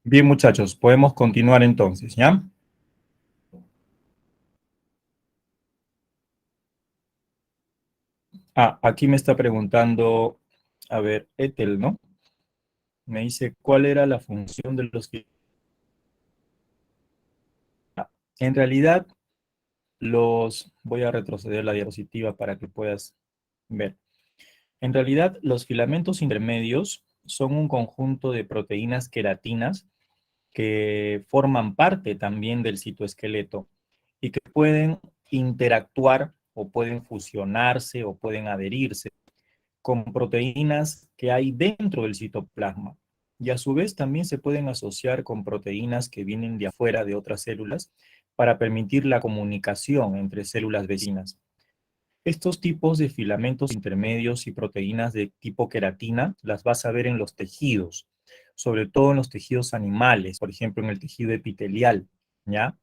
Bien, muchachos, podemos continuar entonces, ¿ya? Aquí me está preguntando, a ver, Ethel, ¿no? Me dice, ¿cuál era la función de los filamentos? En realidad, voy a retroceder la diapositiva para que puedas ver. En realidad, los filamentos intermedios son un conjunto de proteínas queratinas que forman parte también del citoesqueleto y que pueden interactuar o pueden fusionarse o pueden adherirse con proteínas que hay dentro del citoplasma. Y a su vez también se pueden asociar con proteínas que vienen de afuera de otras células para permitir la comunicación entre células vecinas. Estos tipos de filamentos intermedios y proteínas de tipo queratina las vas a ver en los tejidos, sobre todo en los tejidos animales, por ejemplo en el tejido epitelial, ¿ya?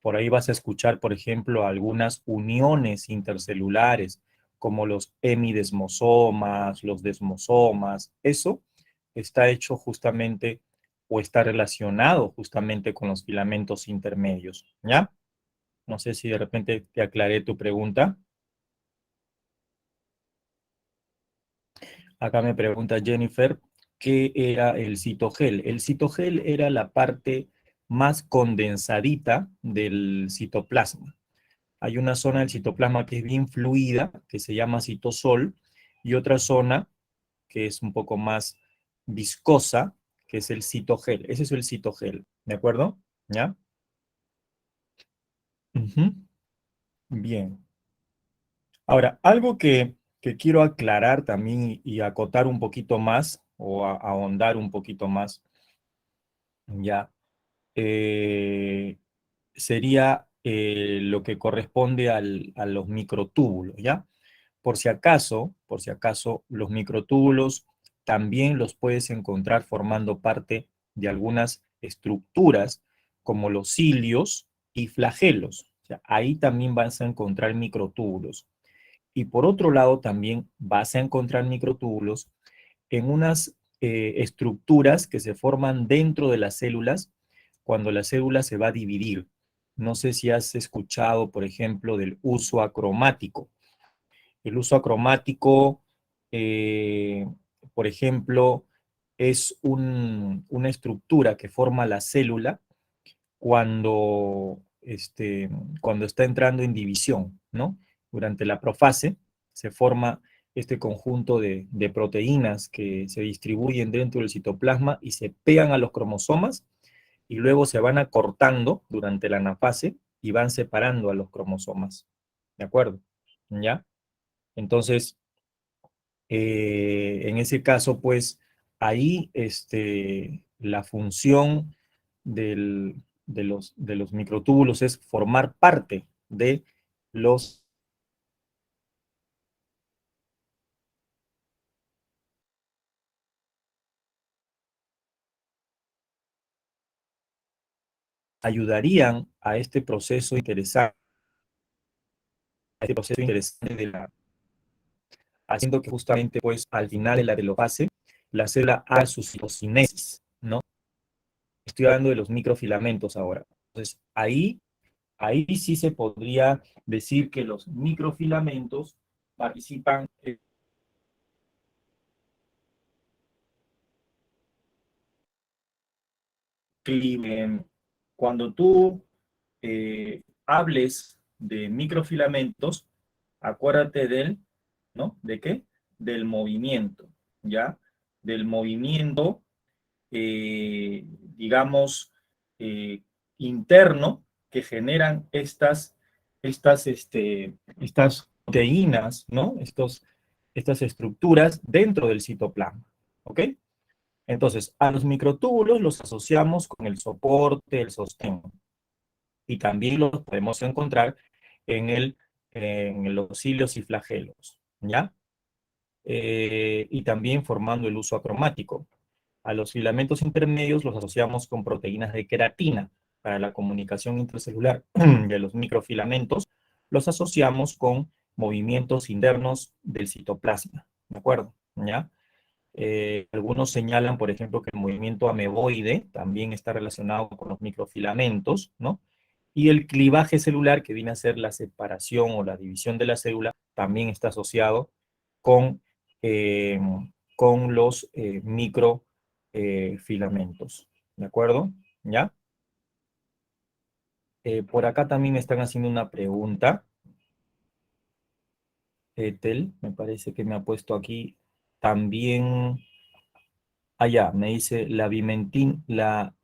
Por ahí vas a escuchar, por ejemplo, algunas uniones intercelulares, como los hemidesmosomas, los desmosomas. Eso está hecho justamente o está relacionado justamente con los filamentos intermedios, ¿ya? No sé si de repente te aclaré tu pregunta. Acá me pregunta Jennifer, ¿qué era el citogel? El citogel era la parte más condensadita del citoplasma. Hay una zona del citoplasma que es bien fluida, que se llama citosol, y otra zona que es un poco más viscosa, que es el citogel. Ese es el citogel, ¿de acuerdo? ¿Ya? Ujú. Bien. Ahora, algo que quiero aclarar también y acotar un poquito más, o ahondar un poquito más, ya, eh, sería lo que corresponde a los microtúbulos, ¿ya? Por si acaso, los microtúbulos también los puedes encontrar formando parte de algunas estructuras como los cilios y flagelos. O sea, ahí también vas a encontrar microtúbulos. Y por otro lado, también vas a encontrar microtúbulos en unas estructuras que se forman dentro de las células cuando la célula se va a dividir. No sé si has escuchado, por ejemplo, del uso acromático. El uso acromático, eh, por ejemplo, es una estructura que forma la célula cuando, cuando está entrando en división, ¿no? Durante la profase se forma este conjunto de proteínas que se distribuyen dentro del citoplasma y se pegan a los cromosomas y luego se van acortando durante la anafase y van separando a los cromosomas. ¿De acuerdo? ¿Ya? Entonces, en ese caso, pues, ahí la función de los microtúbulos es formar parte de los ayudarían a este proceso interesante, de la, haciendo que justamente, pues, al final de la telopase, la célula haga su citocinesis, ¿no? Estoy hablando de los microfilamentos ahora. Entonces, ahí sí se podría decir que los microfilamentos participan en el crimen. Cuando tú hables de microfilamentos, acuérdate ¿no? ¿De qué? Del movimiento, ¿ya? Del movimiento, digamos, eh, interno que generan estas proteínas, ¿no? Estas estructuras dentro del citoplasma, ¿ok? Entonces, a los microtúbulos los asociamos con el soporte, el sostén, y también los podemos encontrar en los cilios y flagelos, ¿ya? Y también formando el uso acromático. A los filamentos intermedios los asociamos con proteínas de queratina. Para la comunicación intracelular de los microfilamentos, los asociamos con movimientos internos del citoplasma, ¿de acuerdo? ¿Ya? Algunos señalan, por ejemplo, que el movimiento ameboide también está relacionado con los microfilamentos, ¿no? Y el clivaje celular, que viene a ser la separación o la división de la célula, también está asociado con, eh, con los microfilamentos. ¿De acuerdo? ¿Ya? Por acá también me están haciendo una pregunta. Ethel, me parece que me ha puesto aquí también. Allá, me dice la bimentina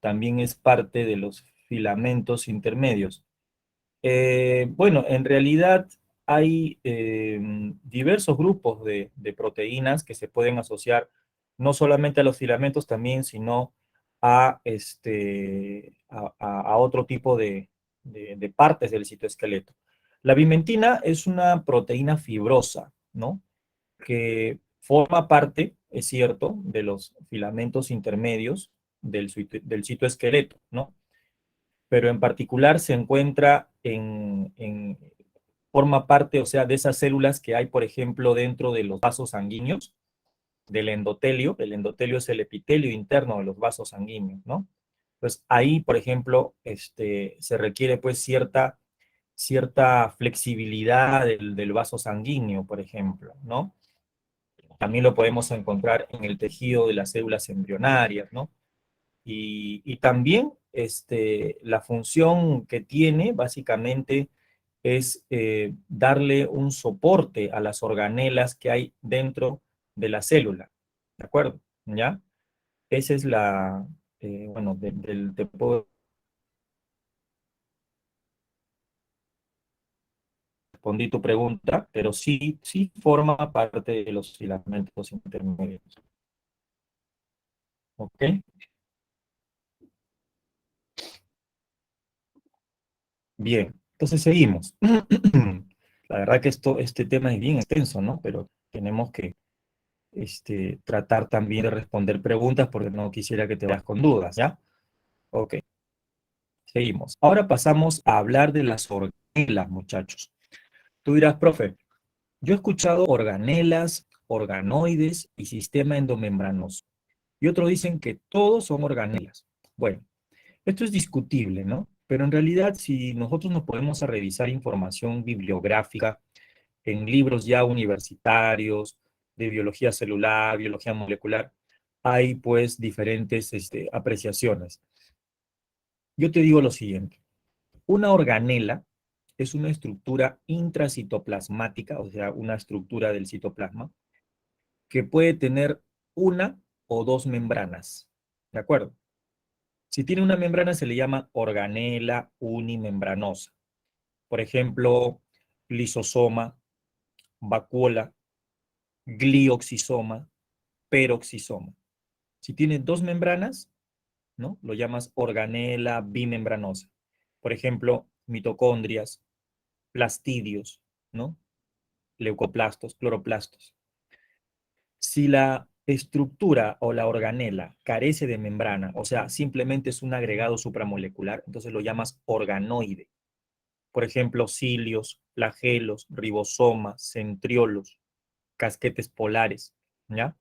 también es parte de los filamentos intermedios. Bueno, en realidad hay diversos grupos de proteínas que se pueden asociar no solamente a los filamentos también, sino a otro tipo de partes del citoesqueleto. La bimentina es una proteína fibrosa, ¿no? Que forma parte, es cierto, de los filamentos intermedios del citoesqueleto, ¿no? Pero en particular se encuentra forma parte, o sea, de esas células que hay, por ejemplo, dentro de los vasos sanguíneos, del endotelio. El endotelio es el epitelio interno de los vasos sanguíneos, ¿no? Pues ahí, por ejemplo, se requiere pues cierta flexibilidad del vaso sanguíneo, por ejemplo, ¿no? También lo podemos encontrar en el tejido de las células embrionarias, ¿no? Y también la función que tiene básicamente es darle un soporte a las organelas que hay dentro de la célula, ¿de acuerdo? ¿Ya? Esa es bueno, te puedo responder tu pregunta, pero sí, sí forma parte de los filamentos intermedios, ¿ok? Bien, entonces seguimos. La verdad que este tema es bien extenso, ¿no? Pero tenemos que tratar también de responder preguntas porque no quisiera que te vayas con dudas, ¿ya? Ok, seguimos. Ahora pasamos a hablar de las organelas, muchachos. Tú dirás, profe, yo he escuchado organelas, organoides y sistema endomembranoso. Y otros dicen que todos son organelas. Bueno, esto es discutible, ¿no? Pero en realidad, si nosotros nos podemos a revisar información bibliográfica en libros ya universitarios de biología celular, biología molecular, hay pues diferentes apreciaciones. Yo te digo lo siguiente, una organela es una estructura intracitoplasmática, o sea, una estructura del citoplasma, que puede tener una o dos membranas, ¿de acuerdo? Si tiene una membrana se le llama organela unimembranosa. Por ejemplo, lisosoma, vacuola, glioxisoma, peroxisoma. Si tiene dos membranas, ¿no? Lo llamas organela bimembranosa. Por ejemplo, mitocondrias, plastidios, ¿no? Leucoplastos, cloroplastos. Si la estructura o la organela carece de membrana, o sea, simplemente es un agregado supramolecular, entonces lo llamas organoide. Por ejemplo, cilios, flagelos, ribosomas, centriolos, casquetes polares, ¿ya?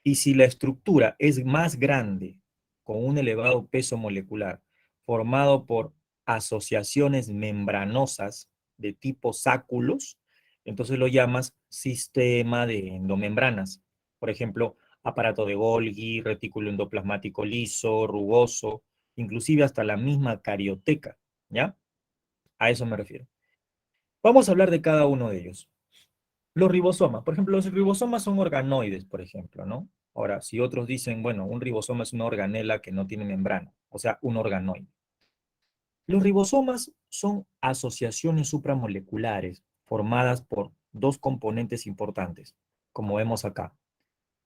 Y si la estructura es más grande, con un elevado peso molecular, formado por asociaciones membranosas de tipo sáculos, entonces lo llamas sistema de endomembranas. Por ejemplo, aparato de Golgi, retículo endoplasmático liso, rugoso, inclusive hasta la misma carioteca, ¿ya? A eso me refiero. Vamos a hablar de cada uno de ellos. Los ribosomas, por ejemplo, los ribosomas son organoides, por ejemplo, ¿no? Ahora, si otros dicen, bueno, un ribosoma es una organela que no tiene membrana, o sea, un organoide. Los ribosomas son asociaciones supramoleculares formadas por dos componentes importantes, como vemos acá,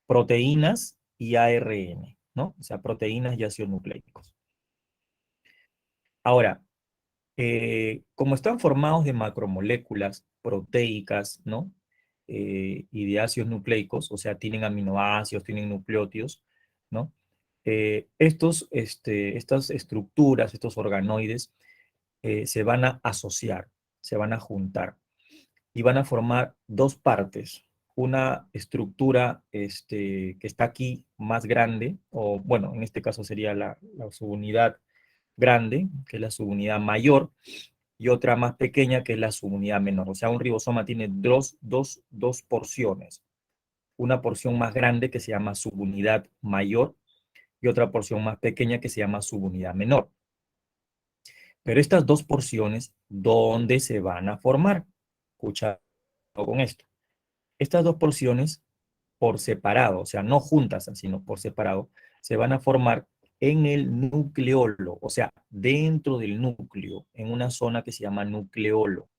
proteínas y ARN, ¿no? O sea, proteínas y ácidos nucleicos. Ahora, como están formados de macromoléculas proteicas, ¿no? Y de ácidos nucleicos, o sea, tienen aminoácidos, tienen nucleótidos, ¿no? Estas estructuras, estos organoides, se van a asociar, se van a juntar y van a formar dos partes. una estructura que está aquí más grande, o bueno, en este caso sería la subunidad grande, que es la subunidad mayor, y otra más pequeña, que es la subunidad menor. O sea, un ribosoma tiene dos porciones. Una porción más grande que se llama subunidad mayor y otra porción más pequeña que se llama subunidad menor. Pero estas dos porciones, ¿dónde se van a formar? Escucha con esto. Estas dos porciones, por separado, o sea, no juntas, sino por separado, se van a formar en el nucleolo, o sea, dentro del núcleo, en una zona que se llama nucleolo.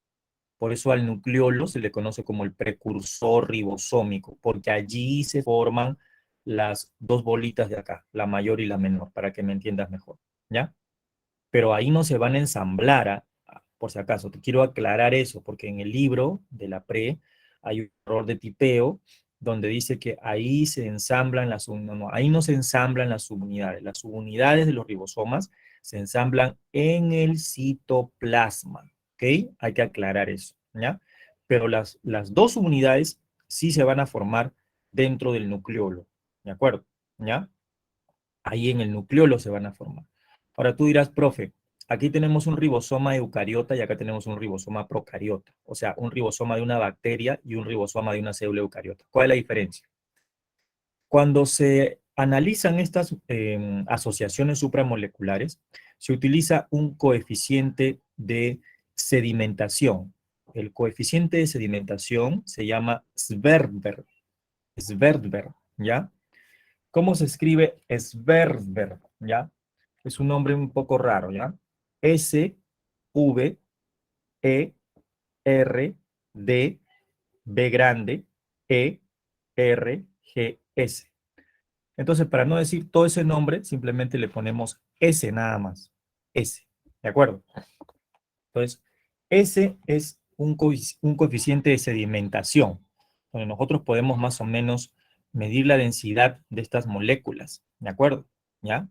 Por eso al nucleolo se le conoce como el precursor ribosómico, porque allí se forman las dos bolitas de acá, la mayor y la menor, para que me entiendas mejor, ¿ya? Pero ahí no se van a ensamblar, por si acaso, te quiero aclarar eso, porque en el libro de la pre hay un error de tipeo donde dice que ahí se ensamblan no, ahí no se ensamblan las subunidades de los ribosomas se ensamblan en el citoplasma, ¿ok? Hay que aclarar eso, ¿ya? Pero las dos subunidades sí se van a formar dentro del nucleolo, ¿de acuerdo? ¿Ya? Ahí en el nucleolo se van a formar. Ahora tú dirás, profe, aquí tenemos un ribosoma eucariota y acá tenemos un ribosoma procariota. O sea, un ribosoma de una bacteria y un ribosoma de una célula eucariota. ¿Cuál es la diferencia? Cuando se analizan estas asociaciones supramoleculares, se utiliza un coeficiente de sedimentación. El coeficiente de sedimentación se llama Sverdberg. Sverdberg, ¿ya? ¿Cómo se escribe Sverdberg? ¿Ya? Es un nombre un poco raro, ¿ya? S, V, E, R, D, B grande, E, R, G, S. Entonces, para no decir todo ese nombre, simplemente le ponemos S nada más. S, ¿de acuerdo? Entonces, S es un coeficiente de sedimentación, donde nosotros podemos más o menos medir la densidad de estas moléculas, ¿de acuerdo? ¿Ya?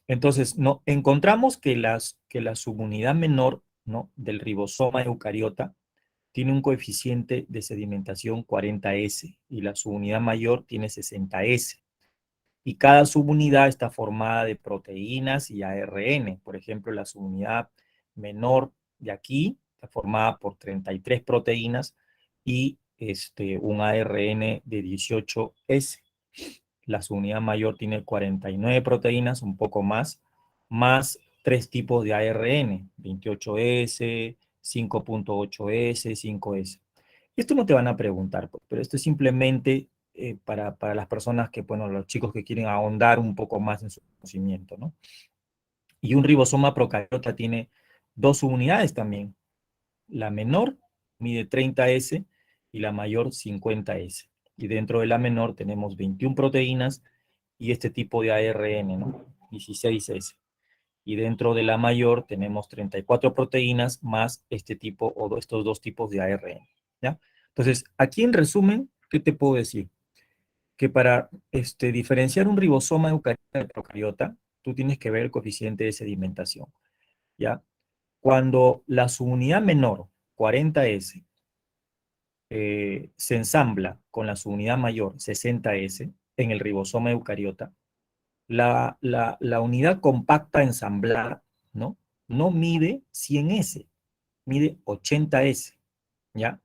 Entonces, no, encontramos que la subunidad menor, ¿no?, del ribosoma eucariota tiene un coeficiente de sedimentación 40S y la subunidad mayor tiene 60S. Y cada subunidad está formada de proteínas y ARN. Por ejemplo, la subunidad menor de aquí está formada por 33 proteínas y un ARN de 18S. La subunidad mayor tiene 49 proteínas, un poco más tres tipos de ARN, 28S, 5.8S, 5S. Esto no te van a preguntar, pero esto es simplemente para las personas que, bueno, los chicos que quieren ahondar un poco más en su conocimiento, ¿no? Y un ribosoma procariota tiene dos subunidades también. La menor mide 30S y la mayor 50S. Y dentro de la menor tenemos 21 proteínas y este tipo de ARN, ¿no? 16S. Y dentro de la mayor tenemos 34 proteínas más este tipo o estos dos tipos de ARN, ¿ya? Entonces, aquí en resumen, ¿qué te puedo decir? Que para diferenciar un ribosoma eucariota de procariota, tú tienes que ver el coeficiente de sedimentación, ¿ya? Cuando la subunidad menor, 40S, se ensambla con la subunidad mayor, 60S, en el ribosoma eucariota, la unidad compacta ensamblada, ¿no? No mide 100S, mide 80S, ¿ya?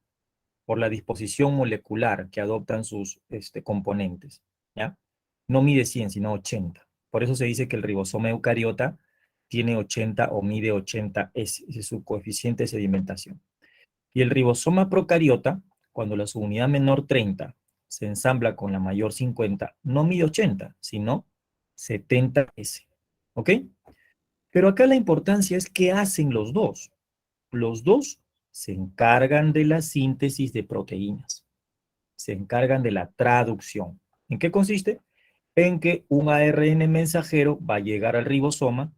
Por la disposición molecular que adoptan sus componentes, ¿ya? No mide 100, sino 80. Por eso se dice que el ribosoma eucariota tiene 80 o mide 80S, ese es su coeficiente de sedimentación. Y el ribosoma procariota, cuando la subunidad menor 30 se ensambla con la mayor 50, no mide 80, sino 70S. ¿Ok? Pero acá la importancia es qué hacen los dos. Los dos se encargan de la síntesis de proteínas, se encargan de la traducción. ¿En qué consiste? En que un ARN mensajero va a llegar al ribosoma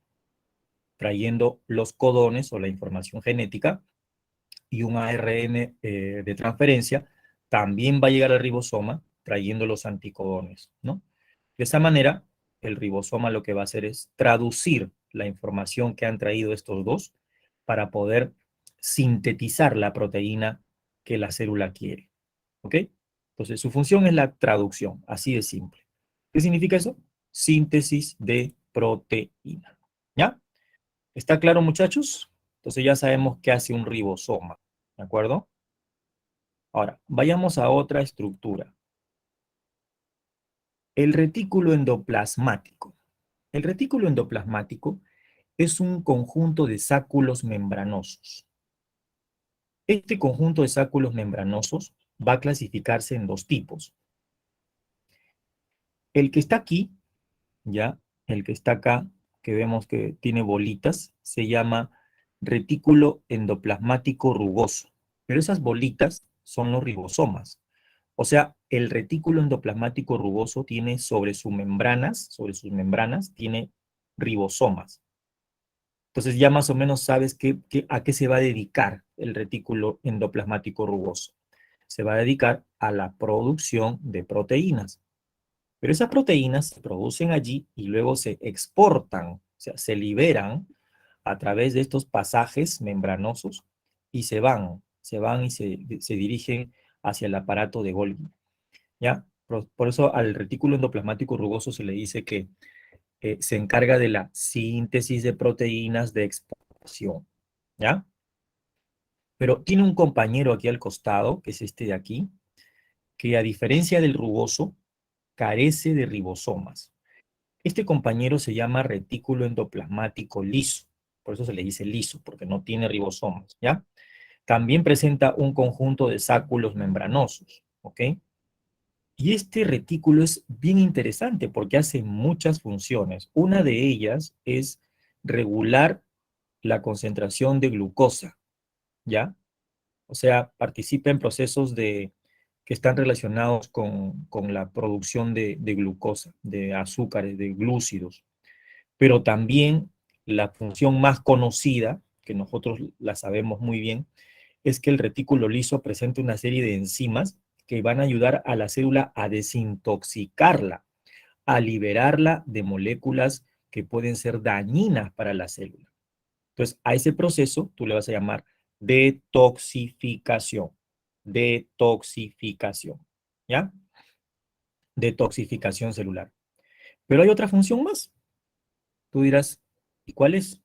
trayendo los codones o la información genética y un ARN de transferencia también va a llegar al ribosoma trayendo los anticodones, ¿no? De esa manera, el ribosoma lo que va a hacer es traducir la información que han traído estos dos para poder sintetizar la proteína que la célula quiere, ¿ok? Entonces, su función es la traducción, así de simple. ¿Qué significa eso? Síntesis de proteína. ¿Ya? ¿Está claro, muchachos? Entonces ya sabemos qué hace un ribosoma. ¿De acuerdo? Ahora, vayamos a otra estructura. El retículo endoplasmático. El retículo endoplasmático es un conjunto de sáculos membranosos. Este conjunto de sáculos membranosos va a clasificarse en dos tipos. El que está aquí, ya, el que está acá, que vemos que tiene bolitas, se llama retículo endoplasmático rugoso. Pero esas bolitas son los ribosomas. O sea, el retículo endoplasmático rugoso tiene sobre sus membranas, tiene ribosomas. Entonces ya más o menos sabes a qué se va a dedicar el retículo endoplasmático rugoso. Se va a dedicar a la producción de proteínas. Pero esas proteínas se producen allí y luego se exportan, o sea, se liberan a través de estos pasajes membranosos y se van y se dirigen hacia el aparato de Golgi. ¿Ya? Por eso al retículo endoplasmático rugoso se le dice que se encarga de la síntesis de proteínas de exportación. ¿Ya? Pero tiene un compañero aquí al costado, que es este de aquí, que a diferencia del rugoso, carece de ribosomas. Este compañero se llama retículo endoplasmático liso. Por eso se le dice liso, porque no tiene ribosomas, ¿ya? También presenta un conjunto de sáculos membranosos, ¿ok? Y este retículo es bien interesante porque hace muchas funciones. Una de ellas es regular la concentración de glucosa, ¿ya? O sea, participa en procesos que están relacionados con la producción de glucosa, de azúcares, de glúcidos. Pero también la función más conocida, que nosotros la sabemos muy bien, es que el retículo liso presenta una serie de enzimas que van a ayudar a la célula a desintoxicarla, a liberarla de moléculas que pueden ser dañinas para la célula. Entonces, a ese proceso tú le vas a llamar detoxificación. Detoxificación. ¿Ya? Detoxificación celular. Pero hay otra función más. Tú dirás, ¿y cuál es?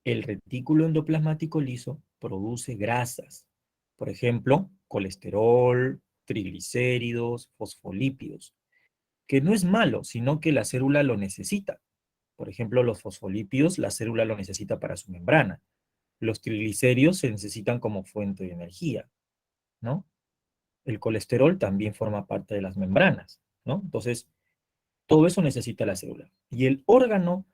El retículo endoplasmático liso produce grasas, por ejemplo, colesterol, triglicéridos, fosfolípidos, que no es malo, sino que la célula lo necesita. Por ejemplo, los fosfolípidos, la célula lo necesita para su membrana. Los triglicéridos se necesitan como fuente de energía, ¿no? El colesterol también forma parte de las membranas, ¿no? Entonces, todo eso necesita la célula. Y el órgano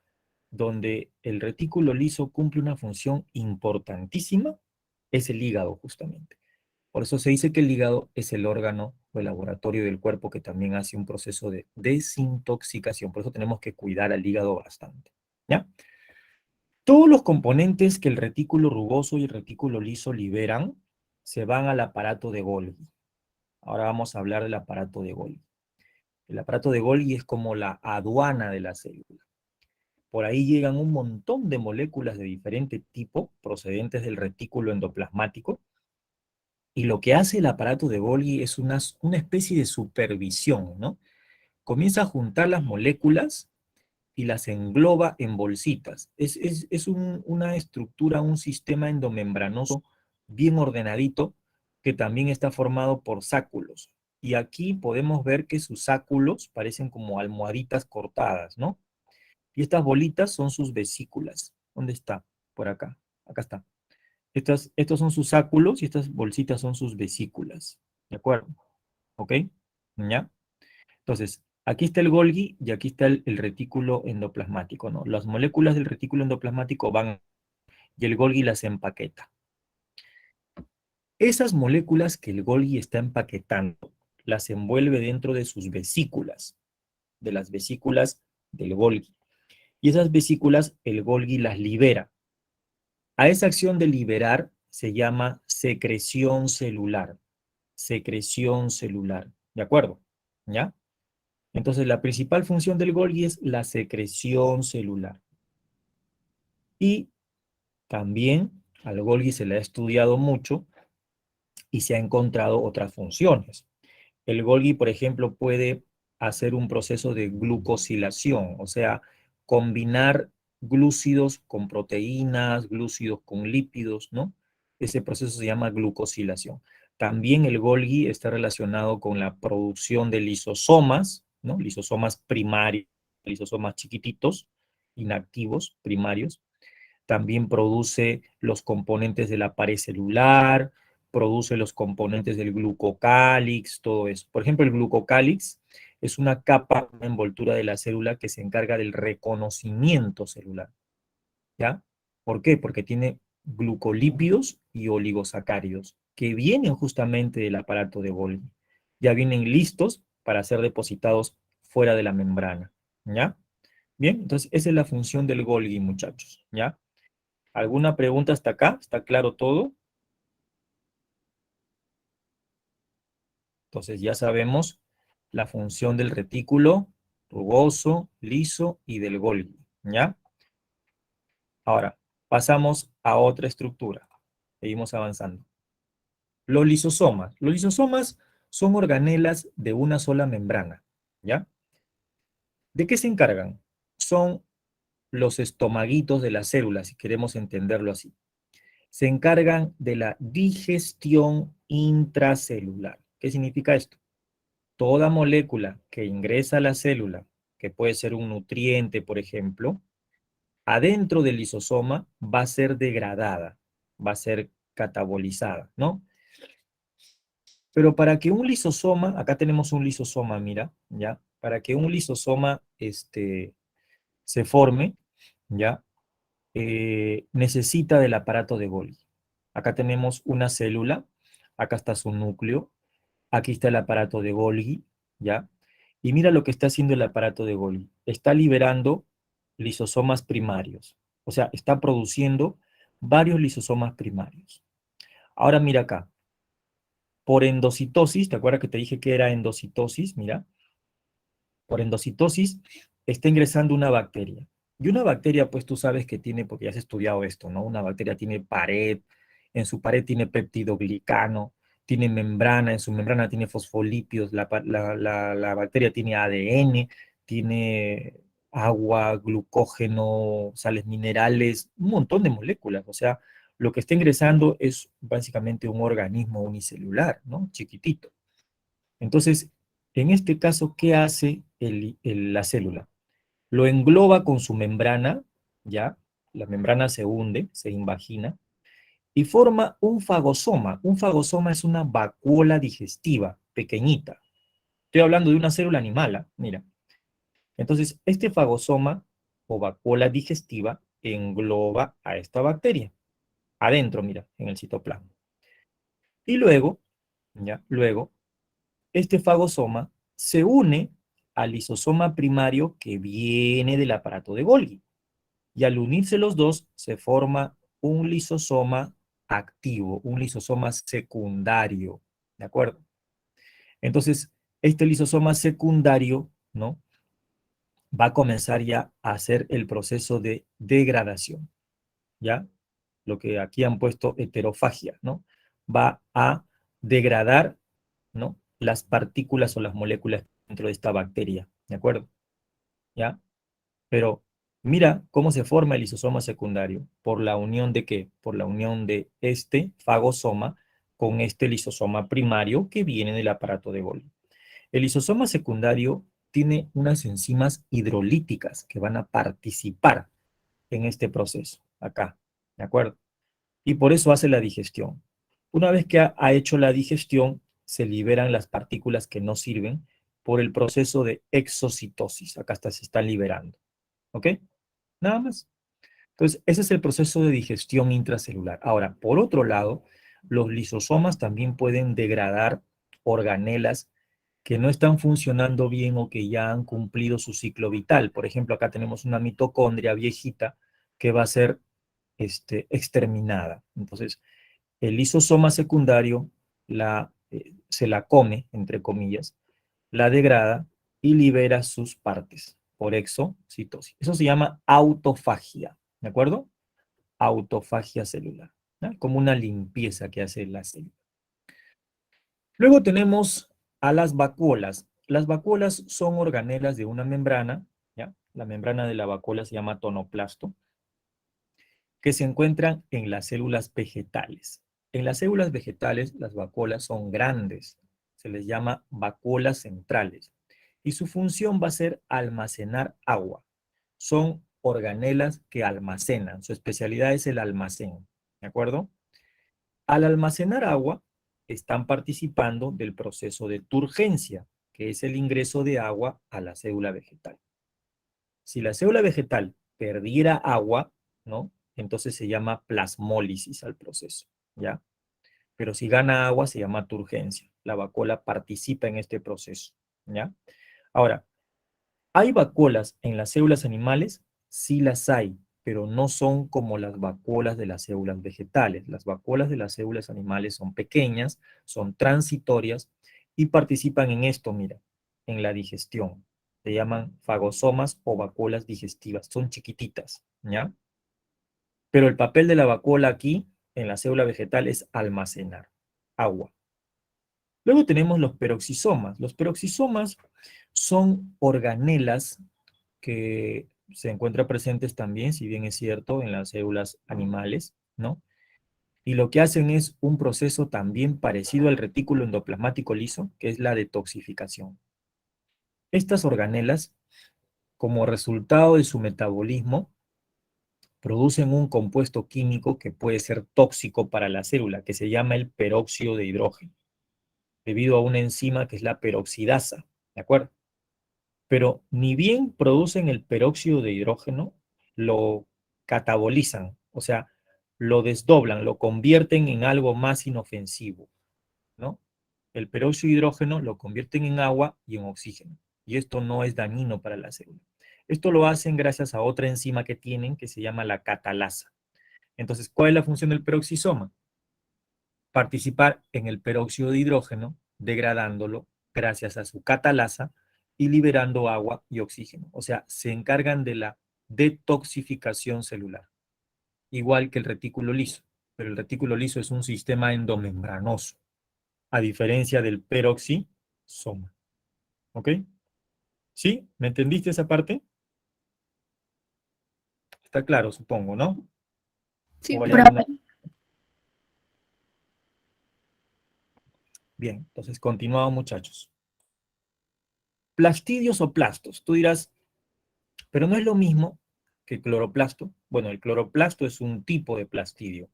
donde el retículo liso cumple una función importantísima es el hígado, justamente. Por eso se dice que el hígado es el órgano o el laboratorio del cuerpo que también hace un proceso de desintoxicación. Por eso tenemos que cuidar al hígado bastante. ¿Ya? Todos los componentes que el retículo rugoso y el retículo liso liberan se van al aparato de Golgi. Ahora vamos a hablar del aparato de Golgi. El aparato de Golgi es como la aduana de la célula. Por ahí llegan un montón de moléculas de diferente tipo procedentes del retículo endoplasmático y lo que hace el aparato de Golgi es una especie de supervisión, ¿no? Comienza a juntar las moléculas y las engloba en bolsitas. Es una estructura, un sistema endomembranoso bien ordenadito que también está formado por sáculos. Y aquí podemos ver que sus sáculos parecen como almohaditas cortadas, ¿no? Y estas bolitas son sus vesículas. ¿Dónde está? Por acá. Acá está. Estos son sus sáculos y estas bolsitas son sus vesículas. ¿De acuerdo? ¿Ok? ¿Ya? Entonces, aquí está el Golgi y aquí está el retículo endoplasmático, ¿no? Las moléculas del retículo endoplasmático van y el Golgi las empaqueta. Esas moléculas que el Golgi está empaquetando, las envuelve dentro de sus vesículas, de las vesículas del Golgi. Y esas vesículas, el Golgi las libera. A esa acción de liberar se llama secreción celular. Secreción celular. ¿De acuerdo? ¿Ya? Entonces, la principal función del Golgi es la secreción celular. Y también al Golgi se le ha estudiado mucho y se ha encontrado otras funciones. el Golgi, por ejemplo, puede hacer un proceso de glucosilación, o sea, combinar glúcidos con proteínas, glúcidos con lípidos, ¿no? Ese proceso se llama glucosilación. También el Golgi está relacionado con la producción de lisosomas, ¿no? Lisosomas primarios, lisosomas chiquititos, inactivos, primarios. También produce los componentes de la pared celular, produce los componentes del glucocálix, todo eso. Por ejemplo, el glucocálix es una capa, una envoltura de la célula que se encarga del reconocimiento celular, ¿ya? ¿Por qué? Porque tiene glucolípidos y oligosacáridos que vienen justamente del aparato de Golgi. Ya vienen listos para ser depositados fuera de la membrana, ¿ya? Bien, entonces esa es la función del Golgi, muchachos, ¿ya? ¿Alguna pregunta hasta acá? ¿Está claro todo? Entonces ya sabemos la función del retículo rugoso, liso y del Golgi, ¿ya? Ahora, pasamos a otra estructura. Seguimos avanzando. Los lisosomas. Los lisosomas son organelas de una sola membrana, ¿ya? ¿De qué se encargan? Son los estomaguitos de las células, si queremos entenderlo así. Se encargan de la digestión intracelular. ¿Qué significa esto? Toda molécula que ingresa a la célula, que puede ser un nutriente, por ejemplo, adentro del lisosoma va a ser degradada, va a ser catabolizada, ¿no? Pero para que un lisosoma, acá tenemos un lisosoma, mira, ¿ya? Para que un lisosoma se forme, ¿ya? Necesita del aparato de Golgi. Acá tenemos una célula, acá está su núcleo, aquí está el aparato de Golgi, ¿ya? Y mira lo que está haciendo el aparato de Golgi. Está liberando lisosomas primarios. O sea, está produciendo varios lisosomas primarios. Ahora mira acá. Por endocitosis, ¿te acuerdas que te dije que era endocitosis? Mira, por endocitosis está ingresando una bacteria. Y una bacteria, pues tú sabes que tiene, porque ya has estudiado esto, ¿no? Una bacteria tiene pared, en su pared tiene peptidoglicano, tiene membrana, en su membrana tiene fosfolípidos, la bacteria tiene ADN, tiene agua, glucógeno, sales minerales, un montón de moléculas. O sea, lo que está ingresando es básicamente un organismo unicelular, ¿no? Chiquitito. Entonces, en este caso, ¿qué hace la célula? Lo engloba con su membrana, ¿ya? La membrana se hunde, se invagina, y forma un fagosoma. Un fagosoma es una vacuola digestiva, pequeñita. Estoy hablando de una célula animal, ¿ah? Mira. Entonces, este fagosoma o vacuola digestiva engloba a esta bacteria. Adentro, mira, en el citoplasma. Y luego, ¿ya? Luego, este fagosoma se une al lisosoma primario que viene del aparato de Golgi. Y al unirse los dos, se forma un lisosoma activo, un lisosoma secundario. ¿De acuerdo? Entonces, este lisosoma secundario, ¿no? Va a comenzar ya a hacer el proceso de degradación. ¿Ya? Lo que aquí han puesto heterofagia, ¿no? Va a degradar, ¿no? Las partículas o las moléculas dentro de esta bacteria, ¿de acuerdo? ¿Ya? Pero mira cómo se forma el lisosoma secundario. ¿Por la unión de qué? Por la unión de este fagosoma con este lisosoma primario que viene del aparato de Golgi. El lisosoma secundario tiene unas enzimas hidrolíticas que van a participar en este proceso, acá, ¿de acuerdo? Y por eso hace la digestión. Una vez que ha hecho la digestión, se liberan las partículas que no sirven por el proceso de exocitosis. Acá se están liberando. ¿Ok? Nada más. Entonces, ese es el proceso de digestión intracelular. Ahora, por otro lado, los lisosomas también pueden degradar organelas que no están funcionando bien o que ya han cumplido su ciclo vital. Por ejemplo, acá tenemos una mitocondria viejita que va a ser exterminada. Entonces, el lisosoma secundario se la come, entre comillas, la degrada y libera sus partes por exocitosis. Eso se llama autofagia, ¿de acuerdo? Autofagia celular, ¿no? Como una limpieza que hace la célula. Luego tenemos a las vacuolas. Las vacuolas son organelas de una membrana, ¿ya? La membrana de la vacuola se llama tonoplasto, que se encuentran en las células vegetales. En las células vegetales, las vacuolas son grandes, se les llama vacuolas centrales, y su función va a ser almacenar agua. Son organelas que almacenan, su especialidad es el almacén, ¿de acuerdo? Al almacenar agua, están participando del proceso de turgencia, que es el ingreso de agua a la célula vegetal. Si la célula vegetal perdiera agua, ¿no? Entonces se llama plasmólisis al proceso, ¿ya? Pero si gana agua se llama turgencia. La vacuola participa en este proceso, ¿ya? Ahora, ¿hay vacuolas en las células animales? Sí las hay, pero no son como las vacuolas de las células vegetales. Las vacuolas de las células animales son pequeñas, son transitorias y participan en esto, mira, en la digestión. Se llaman fagosomas o vacuolas digestivas. Son chiquititas, ¿ya? Pero el papel de la vacuola aquí, en la célula vegetal, es almacenar agua. Luego tenemos los peroxisomas. Los peroxisomas son organelas que se encuentran presentes también, si bien es cierto, en las células animales, ¿no? Y lo que hacen es un proceso también parecido al retículo endoplasmático liso, que es la detoxificación. Estas organelas, como resultado de su metabolismo, producen un compuesto químico que puede ser tóxico para la célula, que se llama el peróxido de hidrógeno, debido a una enzima que es la peroxidasa, ¿de acuerdo? Pero ni bien producen el peróxido de hidrógeno, lo catabolizan, o sea, lo desdoblan, lo convierten en algo más inofensivo, ¿no? El peróxido de hidrógeno lo convierten en agua y en oxígeno, y esto no es dañino para la célula. Esto lo hacen gracias a otra enzima que tienen que se llama la catalasa. Entonces, ¿cuál es la función del peroxisoma? Participar en el peróxido de hidrógeno, degradándolo gracias a su catalasa y liberando agua y oxígeno. O sea, se encargan de la detoxificación celular, igual que el retículo liso. Pero el retículo liso es un sistema endomembranoso, a diferencia del peroxisoma. ¿Ok? ¿Sí? ¿Me entendiste esa parte? Está claro, supongo, ¿no? Sí, ¿O hay alguna? profe. Bien, entonces continuamos, muchachos. Plastidios o plastos. Tú dirás, pero no es lo mismo que el cloroplasto. Bueno, el cloroplasto es un tipo de plastidio.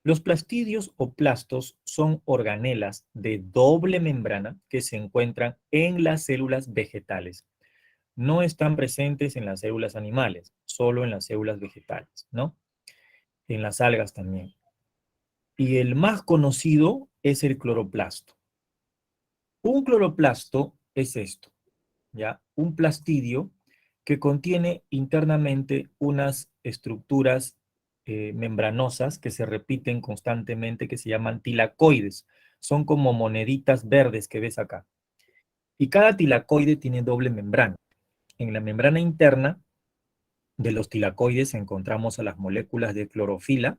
Los plastidios o plastos son organelas de doble membrana que se encuentran en las células vegetales. No están presentes en las células animales, solo en las células vegetales, ¿no? En las algas también. Y el más conocido es el cloroplasto. Un cloroplasto es esto, ¿ya? Un plastidio que contiene internamente unas estructuras membranosas que se repiten constantemente, que se llaman tilacoides. Son como moneditas verdes que ves acá. Y cada tilacoide tiene doble membrana. En la membrana interna de los tilacoides encontramos a las moléculas de clorofila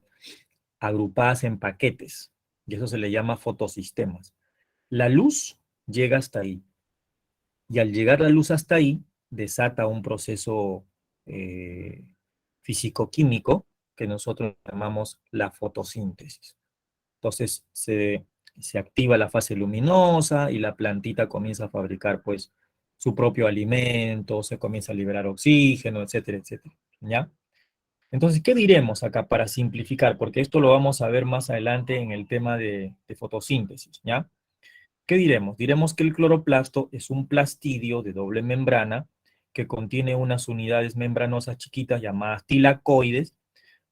agrupadas en paquetes, y eso se le llama fotosistemas. La luz llega hasta ahí, y al llegar la luz hasta ahí, desata un proceso eh, físico-químico que nosotros llamamos la fotosíntesis. Entonces se activa la fase luminosa y la plantita comienza a fabricar pues su propio alimento, se comienza a liberar oxígeno, etcétera, etcétera. ¿Ya? Entonces, ¿qué diremos acá para simplificar? Porque esto lo vamos a ver más adelante en el tema de fotosíntesis, ¿ya? ¿Qué diremos? Diremos que el cloroplasto es un plastidio de doble membrana que contiene unas unidades membranosas chiquitas llamadas tilacoides,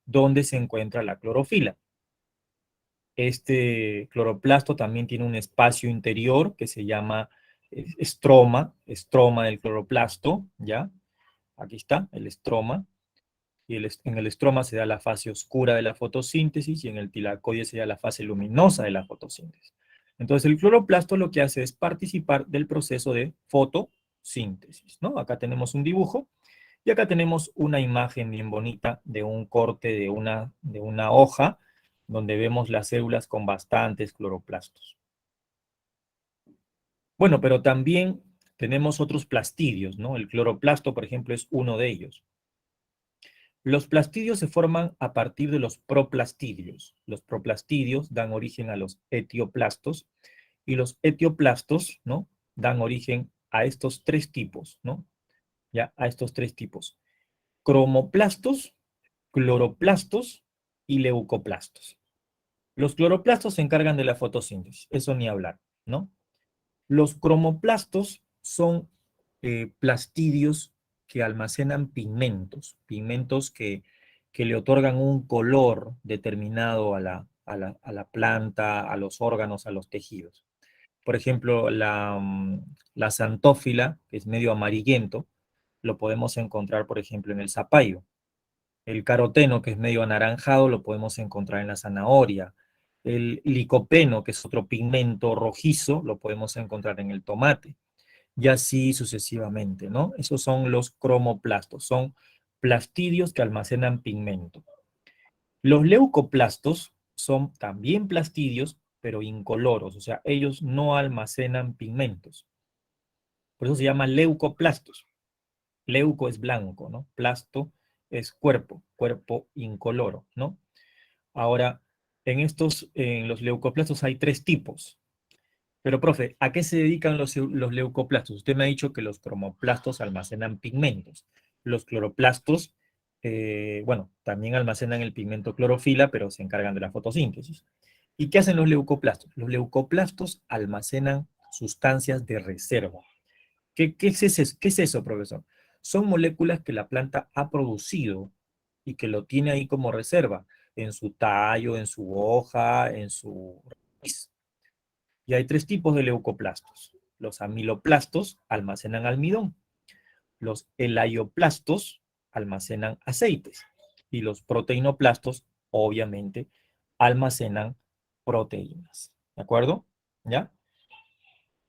donde se encuentra la clorofila. Este cloroplasto también tiene un espacio interior que se llama estroma del cloroplasto, ¿ya? Aquí está, el estroma. Y en el estroma se da la fase oscura de la fotosíntesis y en el tilacoide se da la fase luminosa de la fotosíntesis. Entonces el cloroplasto lo que hace es participar del proceso de fotosíntesis, ¿no? Acá tenemos un dibujo y acá tenemos una imagen bien bonita de un corte de una hoja donde vemos las células con bastantes cloroplastos. Bueno, pero también tenemos otros plastidios, ¿no? El cloroplasto, por ejemplo, es uno de ellos. Los plastidios se forman a partir de los proplastidios. Los proplastidios dan origen a los etioplastos y los etioplastos, ¿no? Dan origen a estos tres tipos, ¿no? Ya, a estos tres tipos. Cromoplastos, cloroplastos y leucoplastos. Los cloroplastos se encargan de la fotosíntesis, eso ni hablar, ¿no? Los cromoplastos son plastidios que almacenan pigmentos, pigmentos que le otorgan un color determinado a la planta, a los órganos, a los tejidos. Por ejemplo, la xantófila, que es medio amarillento, lo podemos encontrar, por ejemplo, en el zapallo. El caroteno, que es medio anaranjado, lo podemos encontrar en la zanahoria. El licopeno, que es otro pigmento rojizo, lo podemos encontrar en el tomate. Y así sucesivamente, ¿no? Esos son los cromoplastos, son plastidios que almacenan pigmento. Los leucoplastos son también plastidios, pero incoloros, o sea, ellos no almacenan pigmentos. Por eso se llaman leucoplastos. Leuco es blanco, ¿no? Plasto es cuerpo, cuerpo incoloro, ¿no? Ahora, en los leucoplastos hay tres tipos. Pero, profe, ¿a qué se dedican los leucoplastos? Usted me ha dicho que los cromoplastos almacenan pigmentos. Los cloroplastos, bueno, también almacenan el pigmento clorofila, pero se encargan de la fotosíntesis. ¿Y qué hacen los leucoplastos? Los leucoplastos almacenan sustancias de reserva. ¿Qué es eso, profesor? Son moléculas que la planta ha producido y que lo tiene ahí como reserva, en su tallo, en su hoja, en su raíz. Y hay tres tipos de leucoplastos. Los amiloplastos almacenan almidón. Los elaioplastos almacenan aceites. Y los proteinoplastos, obviamente, almacenan proteínas. ¿De acuerdo? ¿Ya?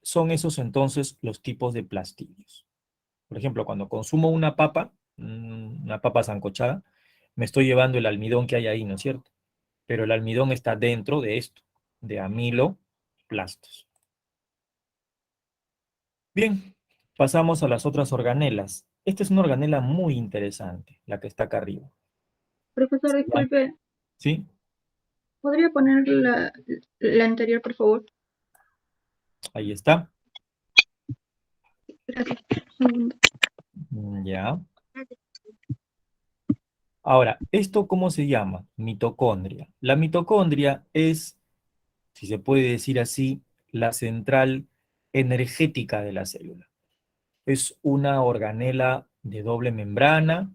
Son esos entonces los tipos de plastidios. Por ejemplo, cuando consumo una papa sancochada, me estoy llevando el almidón que hay ahí, ¿no es cierto? Pero el almidón está dentro de esto, de amiloplastos. Bien, pasamos a las otras organelas. Esta es una organela muy interesante, la que está acá arriba. Profesor, ¿Ya? disculpe, ¿Sí? ¿podría poner la anterior, por favor? Ahí está. Gracias. Un segundo. Ya. Ahora, ¿esto cómo se llama? Mitocondria. La mitocondria es, si se puede decir así, la central energética de la célula. Es una organela de doble membrana,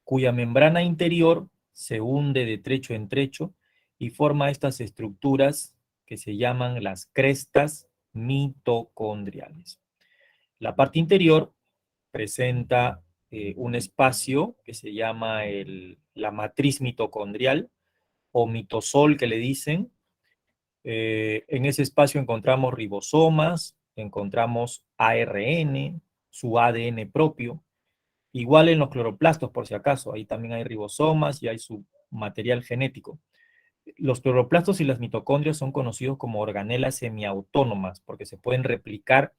cuya membrana interior se hunde de trecho en trecho y forma estas estructuras que se llaman las crestas mitocondriales. La parte interior presenta un espacio que se llama la matriz mitocondrial o mitosol que le dicen. En ese espacio encontramos ribosomas, encontramos ARN, su ADN propio. Igual en los cloroplastos, por si acaso, ahí también hay ribosomas y hay su material genético. Los cloroplastos y las mitocondrias son conocidos como organelas semiautónomas porque se pueden replicar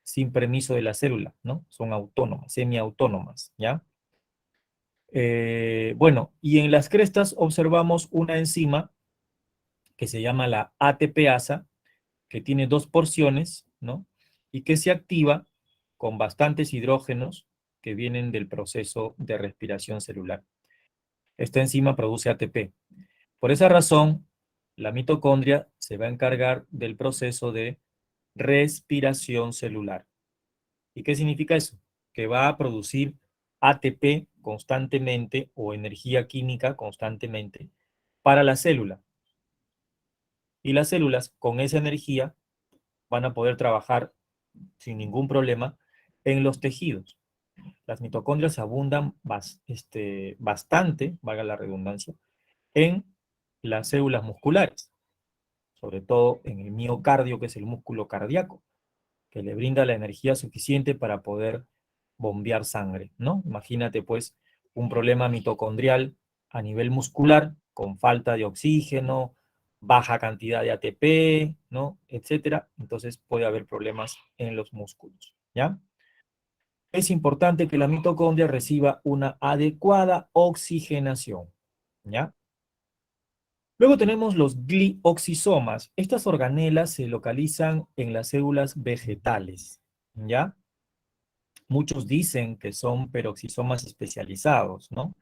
sin permiso de la célula, ¿no? Son autónomas, semiautónomas, ¿ya? Bueno, y en las crestas observamos una enzima que se llama la ATPasa, que tiene dos porciones, ¿no? Y que se activa con bastantes hidrógenos que vienen del proceso de respiración celular. Esta enzima produce ATP. Por esa razón, la mitocondria se va a encargar del proceso de respiración celular. ¿Y qué significa eso? Que va a producir ATP constantemente o energía química constantemente para la célula. Y las células con esa energía van a poder trabajar sin ningún problema en los tejidos. Las mitocondrias abundan bastante, valga la redundancia, en las células musculares, sobre todo en el miocardio, que es el músculo cardíaco, que le brinda la energía suficiente para poder bombear sangre, ¿no? Imagínate pues un problema mitocondrial a nivel muscular con falta de oxígeno baja cantidad de ATP, ¿no? Etcétera. Entonces puede haber problemas en los músculos, ¿ya? Es importante que la mitocondria reciba una adecuada oxigenación, ¿ya? Luego tenemos los glioxisomas. Estas organelas se localizan en las células vegetales, ¿ya? Muchos dicen que son peroxisomas especializados, ¿no?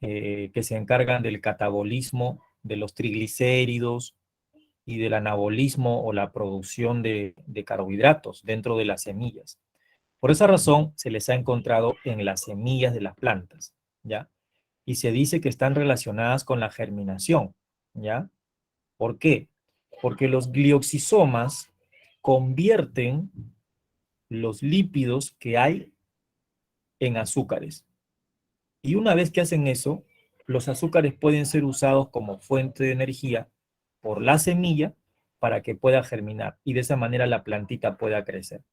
Que se encargan del catabolismo de los triglicéridos y del anabolismo o la producción de carbohidratos dentro de las semillas. Por esa razón, se les ha encontrado en las semillas de las plantas, ¿ya? Y se dice que están relacionadas con la germinación, ¿ya? ¿Por qué? Porque los glioxisomas convierten los lípidos que hay en azúcares. Y una vez que hacen eso, los azúcares pueden ser usados como fuente de energía por la semilla para que pueda germinar y de esa manera la plantita pueda crecer.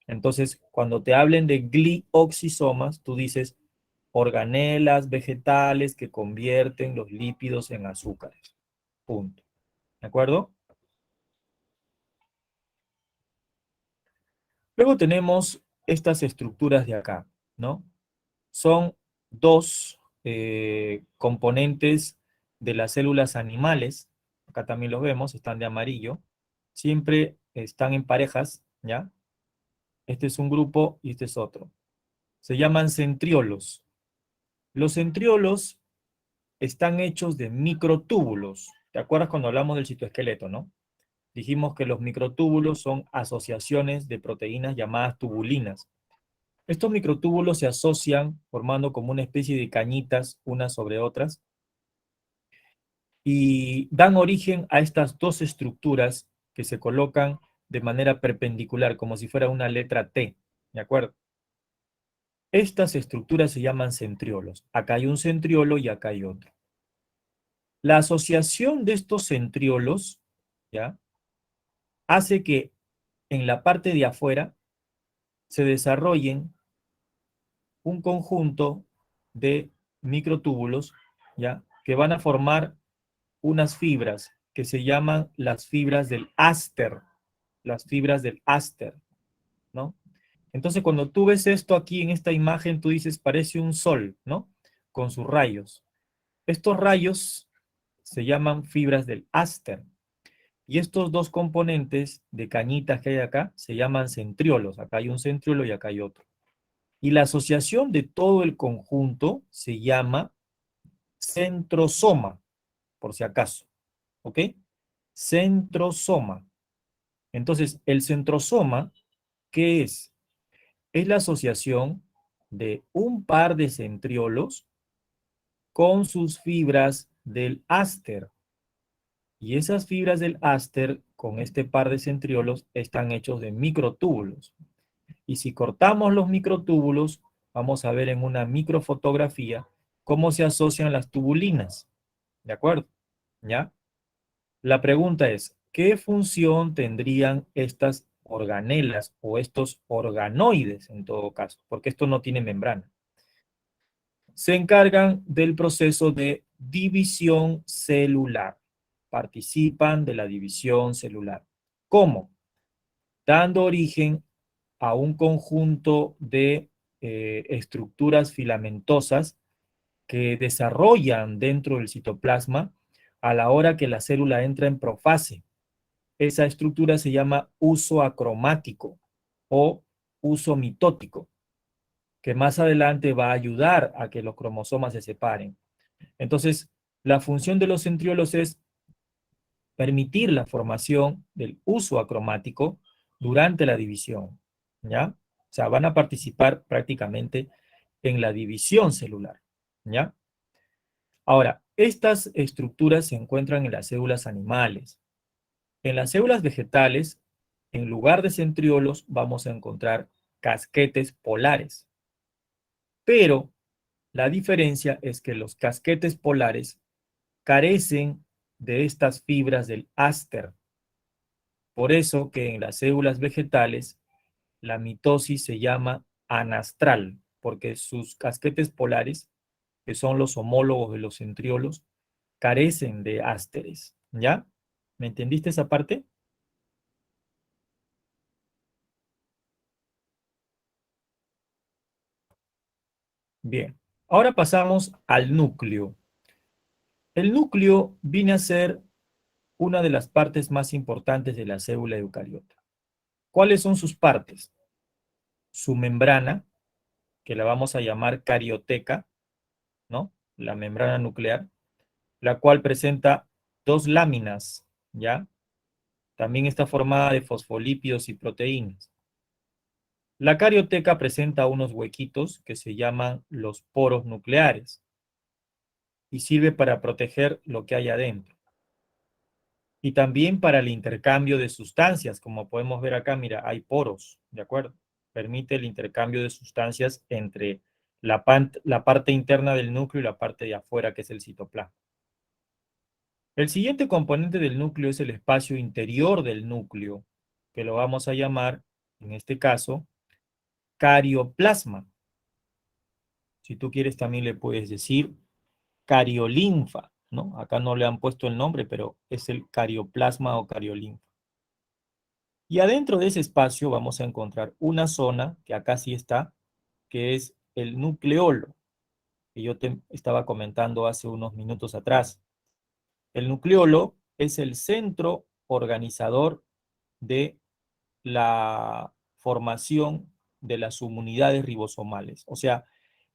Entonces, cuando te hablen de glioxisomas, tú dices organelas vegetales que convierten los lípidos en azúcares. Punto. ¿De acuerdo? Luego tenemos estas estructuras de acá, ¿no? Son dos componentes de las células animales. Acá también los vemos, están de amarillo. Siempre están en parejas, ¿ya? Este es un grupo y este es otro. Se llaman centriolos. Los centriolos están hechos de microtúbulos. ¿Te acuerdas cuando hablamos del citoesqueleto, no? Dijimos que los microtúbulos son asociaciones de proteínas llamadas tubulinas. Estos microtúbulos se asocian formando como una especie de cañitas unas sobre otras y dan origen a estas dos estructuras que se colocan de manera perpendicular, como si fuera una letra T, ¿de acuerdo? Estas estructuras se llaman centriolos. Acá hay un centriolo y acá hay otro. La asociación de estos centriolos, ¿ya? Hace que en la parte de afuera se desarrollen un conjunto de microtúbulos, ¿ya? Que van a formar unas fibras que se llaman las fibras del áster, las fibras del áster, ¿no? Entonces, cuando tú ves esto aquí en esta imagen, tú dices, parece un sol, ¿no? Con sus rayos. Estos rayos se llaman fibras del áster. Y estos dos componentes de cañitas que hay acá se llaman centriolos. Acá hay un centriolo y acá hay otro. Y la asociación de todo el conjunto se llama centrosoma, por si acaso. ¿Ok? Centrosoma. Entonces, el centrosoma, ¿qué es? Es la asociación de un par de centriolos con sus fibras del áster. Y esas fibras del áster con este par de centriolos están hechos de microtúbulos. Y si cortamos los microtúbulos, vamos a ver en una microfotografía cómo se asocian las tubulinas. ¿De acuerdo? ¿Ya? La pregunta es, ¿qué función tendrían estas organelas o estos organoides en todo caso? Porque esto no tiene membrana. Se encargan del proceso de división celular. Participan de la división celular. ¿Cómo? Dando origen a un conjunto de estructuras filamentosas que desarrollan dentro del citoplasma a la hora que la célula entra en profase. Esa estructura se llama uso acromático o uso mitótico, que más adelante va a ayudar a que los cromosomas se separen. Entonces, la función de los centriolos es permitir la formación del uso acromático durante la división, ¿ya? O sea, van a participar prácticamente en la división celular, ¿ya? Ahora, estas estructuras se encuentran en las células animales. En las células vegetales, en lugar de centriolos, vamos a encontrar casquetes polares. Pero la diferencia es que los casquetes polares carecen de estas fibras del áster. Por eso que en las células vegetales la mitosis se llama anastral, porque sus casquetes polares, que son los homólogos de los centriolos, carecen de ásteres. ¿Ya? ¿Me entendiste esa parte? Bien. Ahora pasamos al núcleo. El núcleo viene a ser una de las partes más importantes de la célula eucariota. ¿Cuáles son sus partes? Su membrana, que la vamos a llamar carioteca, ¿no? La membrana nuclear, la cual presenta dos láminas, ¿ya? También está formada de fosfolípidos y proteínas. La carioteca presenta unos huequitos que se llaman los poros nucleares y sirve para proteger lo que hay adentro. Y también para el intercambio de sustancias, como podemos ver acá, mira, hay poros, ¿de acuerdo? Permite el intercambio de sustancias entre la parte interna del núcleo y la parte de afuera, que es el citoplasma. El siguiente componente del núcleo es el espacio interior del núcleo, que lo vamos a llamar, en este caso, carioplasma. Si tú quieres, también le puedes decir cariolinfa, ¿no? Acá no le han puesto el nombre, pero es el carioplasma o cariolinfa. Y adentro de ese espacio vamos a encontrar una zona, que acá sí está, que es el nucleolo, que yo te estaba comentando hace unos minutos atrás. El nucleolo es el centro organizador de la formación de las subunidades ribosomales. O sea,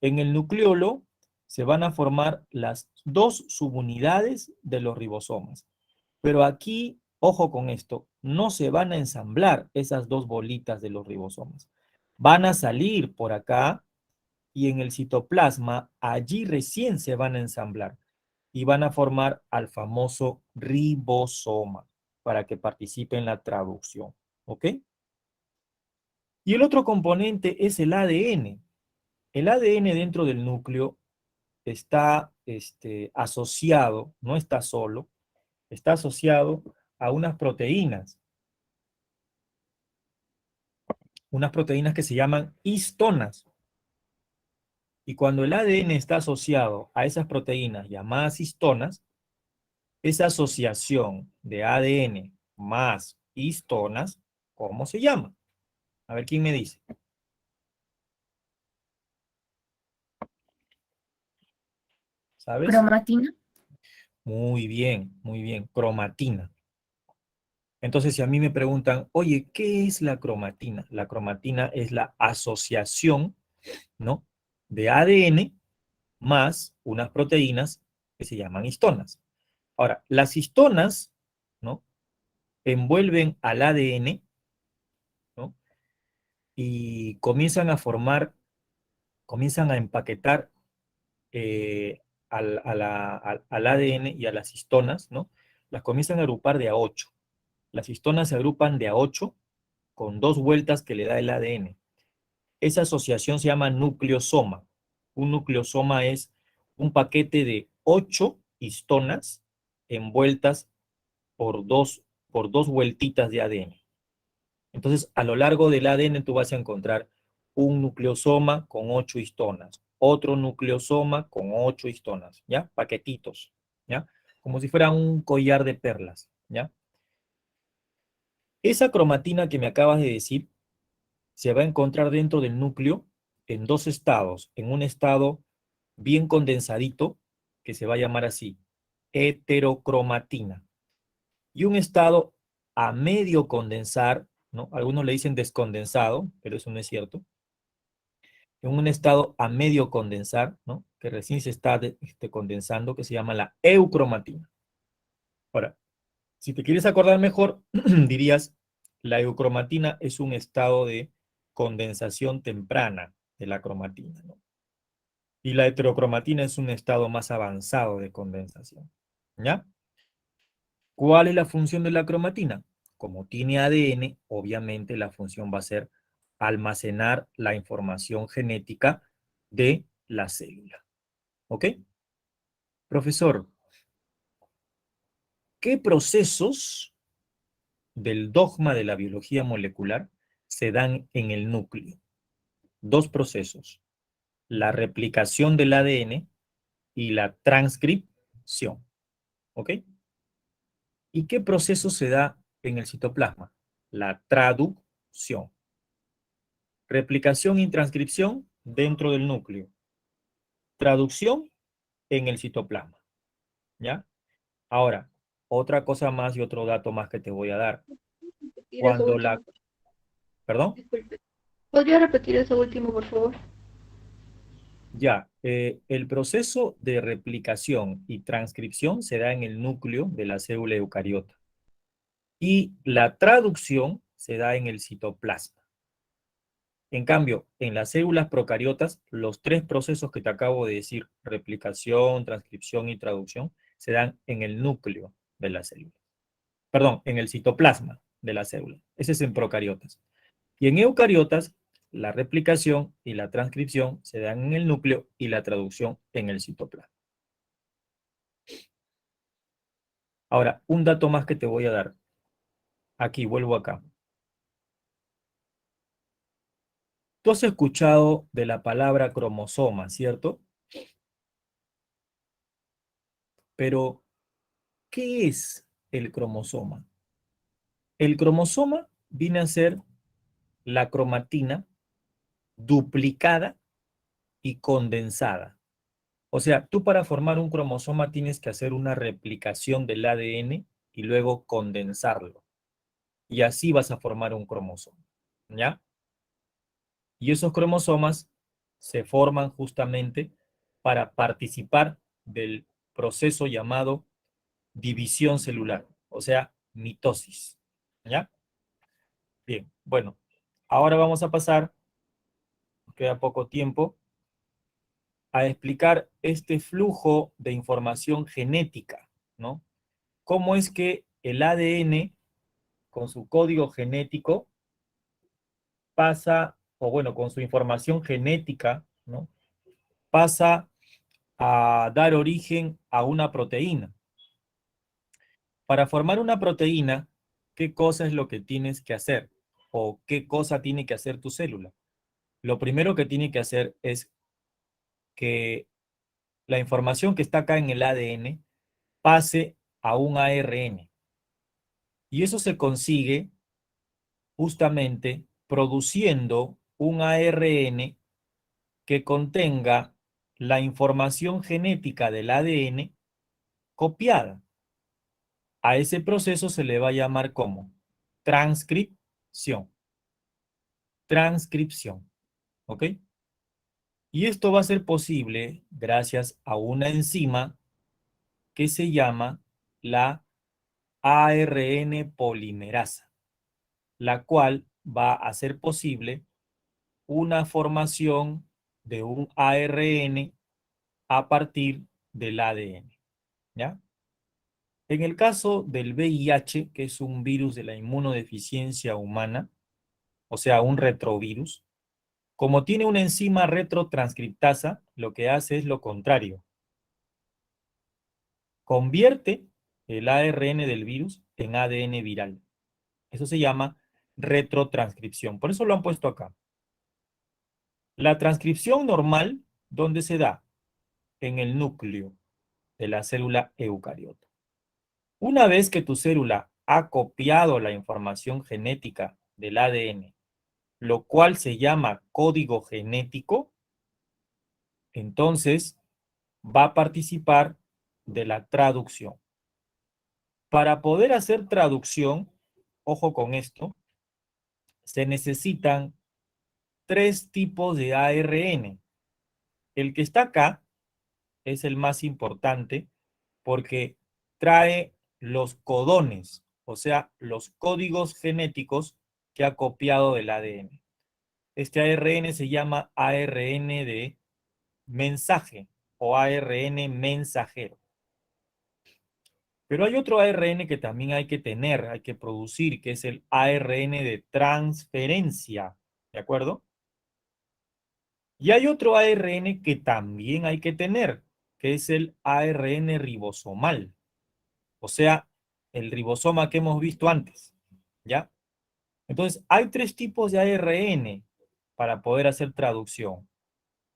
en el nucleolo se van a formar las dos subunidades de los ribosomas. Pero aquí, ojo con esto, no se van a ensamblar esas dos bolitas de los ribosomas. Van a salir por acá y en el citoplasma, allí recién se van a ensamblar y van a formar al famoso ribosoma para que participe en la traducción. ¿Ok? Y el otro componente es el ADN. El ADN dentro del núcleo está asociado, no está solo, está asociado a unas proteínas que se llaman histonas. Y cuando el ADN está asociado a esas proteínas llamadas histonas, esa asociación de ADN más histonas, ¿cómo se llama? A ver quién me dice. ¿Sabes? Cromatina. Muy bien, cromatina. Entonces, si a mí me preguntan, oye, ¿qué es la cromatina? La cromatina es la asociación, ¿no? De ADN más unas proteínas que se llaman histonas. Ahora, las histonas, ¿no? Envuelven al ADN, ¿no? Y comienzan a empaquetar al ADN y a las histonas, ¿no? Las comienzan a agrupar de a 8. Las histonas se agrupan de a 8 con dos vueltas que le da el ADN. Esa asociación se llama nucleosoma. Un nucleosoma es un paquete de 8 histonas envueltas por dos vueltitas de ADN. Entonces, a lo largo del ADN tú vas a encontrar un nucleosoma con 8 histonas, otro nucleosoma con 8 histonas, ¿ya? Paquetitos, ¿ya? Como si fuera un collar de perlas, ¿ya? Esa cromatina que me acabas de decir se va a encontrar dentro del núcleo en dos estados. En un estado bien condensadito, que se va a llamar así, heterocromatina. Y un estado a medio condensar, ¿no? Algunos le dicen descondensado, pero eso no es cierto. En un estado a medio condensar, ¿no? Que recién se está condensando, que se llama la eucromatina. Ahora, si te quieres acordar mejor, dirías, la eucromatina es un estado de condensación temprana de la cromatina, ¿no? Y la heterocromatina es un estado más avanzado de condensación, ¿ya? ¿Cuál es la función de la cromatina? Como tiene ADN, obviamente la función va a ser almacenar la información genética de la célula. ¿Ok? Profesor, ¿qué procesos del dogma de la biología molecular se dan en el núcleo? Dos procesos, la replicación del ADN y la transcripción. ¿Ok? ¿Y qué proceso se da en el citoplasma? La traducción. Replicación y transcripción dentro del núcleo. Traducción en el citoplasma. ¿Ya? Ahora, otra cosa más y otro dato más que te voy a dar. Repetir eso Cuando último, la... ¿Perdón? disculpe. ¿Podría repetir eso último, por favor? Ya, el proceso de replicación y transcripción se da en el núcleo de la célula eucariota y la traducción se da en el citoplasma. En cambio, en las células procariotas, los tres procesos que te acabo de decir, replicación, transcripción y traducción, se dan en el núcleo de la célula. Perdón, en el citoplasma de la célula. Ese es en procariotas. Y en eucariotas, la replicación y la transcripción se dan en el núcleo y la traducción en el citoplasma. Ahora, un dato más que te voy a dar. Aquí, vuelvo acá. Tú has escuchado de la palabra cromosoma, ¿cierto? Pero, ¿qué es el cromosoma? El cromosoma viene a ser la cromatina duplicada y condensada. O sea, tú para formar un cromosoma tienes que hacer una replicación del ADN y luego condensarlo. Y así vas a formar un cromosoma. ¿Ya? Y esos cromosomas se forman justamente para participar del proceso llamado división celular, o sea, mitosis. ¿Ya? Bien, bueno, ahora vamos a pasar, queda poco tiempo, a explicar este flujo de información genética, ¿no? Cómo es que el ADN, con su código genético, pasa, o bueno, con su información genética, ¿no? Pasa a dar origen a una proteína. Para formar una proteína, ¿qué cosa es lo que tienes que hacer? ¿O qué cosa tiene que hacer tu célula? Lo primero que tiene que hacer es que la información que está acá en el ADN pase a un ARN. Y eso se consigue justamente produciendo un ARN que contenga la información genética del ADN copiada. A ese proceso se le va a llamar como transcripción. Transcripción. ¿Ok? Y esto va a ser posible gracias a una enzima que se llama la ARN polimerasa, la cual va a hacer posible una formación de un ARN a partir del ADN. ¿Ya? En el caso del VIH, que es un virus de la inmunodeficiencia humana, o sea, un retrovirus, como tiene una enzima retrotranscriptasa, lo que hace es lo contrario. Convierte el ARN del virus en ADN viral. Eso se llama retrotranscripción. Por eso lo han puesto acá. La transcripción normal, ¿dónde se da? En el núcleo de la célula eucariota. Una vez que tu célula ha copiado la información genética del ADN, lo cual se llama código genético, entonces va a participar de la traducción. Para poder hacer traducción, ojo con esto, se necesitan tres tipos de ARN. El que está acá es el más importante porque trae los codones, o sea, los códigos genéticos que ha copiado del ADN. Este ARN se llama ARN de mensaje o ARN mensajero. Pero hay otro ARN que también hay que tener, hay que producir, que es el ARN de transferencia, ¿de acuerdo? Y hay otro ARN que también hay que tener, que es el ARN ribosomal, o sea, el ribosoma que hemos visto antes, ¿ya? Entonces, hay tres tipos de ARN para poder hacer traducción.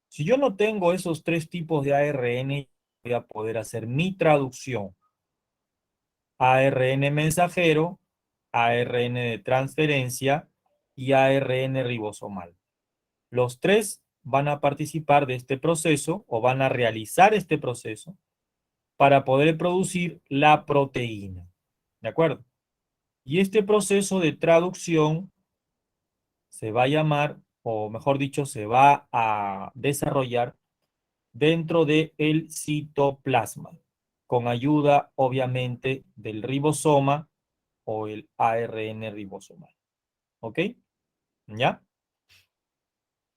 Si yo no tengo esos tres tipos de ARN, voy a poder hacer mi traducción. ARN mensajero, ARN de transferencia y ARN ribosomal. Los tres van a participar de este proceso o van a realizar este proceso para poder producir la proteína. ¿De acuerdo? Y este proceso de traducción se va a llamar, o mejor dicho, se va a desarrollar dentro del citoplasma, con ayuda, obviamente, del ribosoma o el ARN ribosomal. ¿Ok? ¿Ya?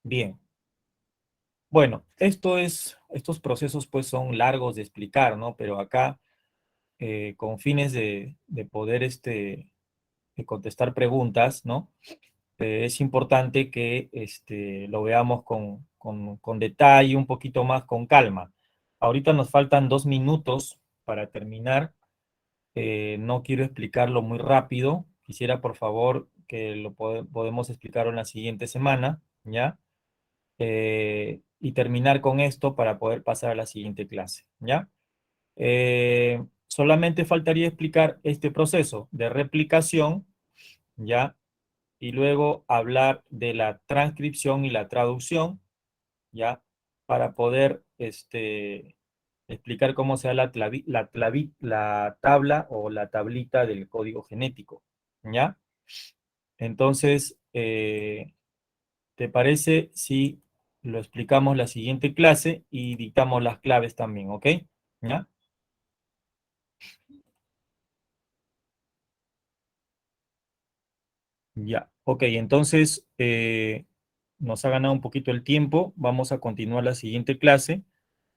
Bien. Bueno, estos procesos pues son largos de explicar, ¿no? Pero acá, con fines de poder de contestar preguntas, ¿no? Es importante que lo veamos con detalle, un poquito más con calma. Ahorita nos faltan 2 minutos para terminar. No quiero explicarlo muy rápido. Quisiera, por favor, que podemos explicarlo en la siguiente semana, ¿ya? Y terminar con esto para poder pasar a la siguiente clase, ¿ya? Solamente faltaría explicar este proceso de replicación, ¿ya? Y luego hablar de la transcripción y la traducción, ¿ya? Para poder explicar cómo se da la tabla o la tablita del código genético, ¿ya? Entonces, ¿te parece si lo explicamos la siguiente clase y dictamos las claves también, ¿ok? ¿Ya? Ya, ok, entonces nos ha ganado un poquito el tiempo. Vamos a continuar la siguiente clase.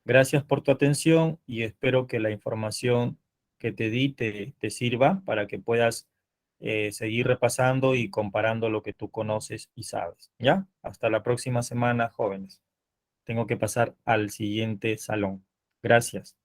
Gracias por tu atención y espero que la información que te di te sirva para que puedas seguir repasando y comparando lo que tú conoces y sabes. ¿Ya? Hasta la próxima semana, jóvenes. Tengo que pasar al siguiente salón. Gracias.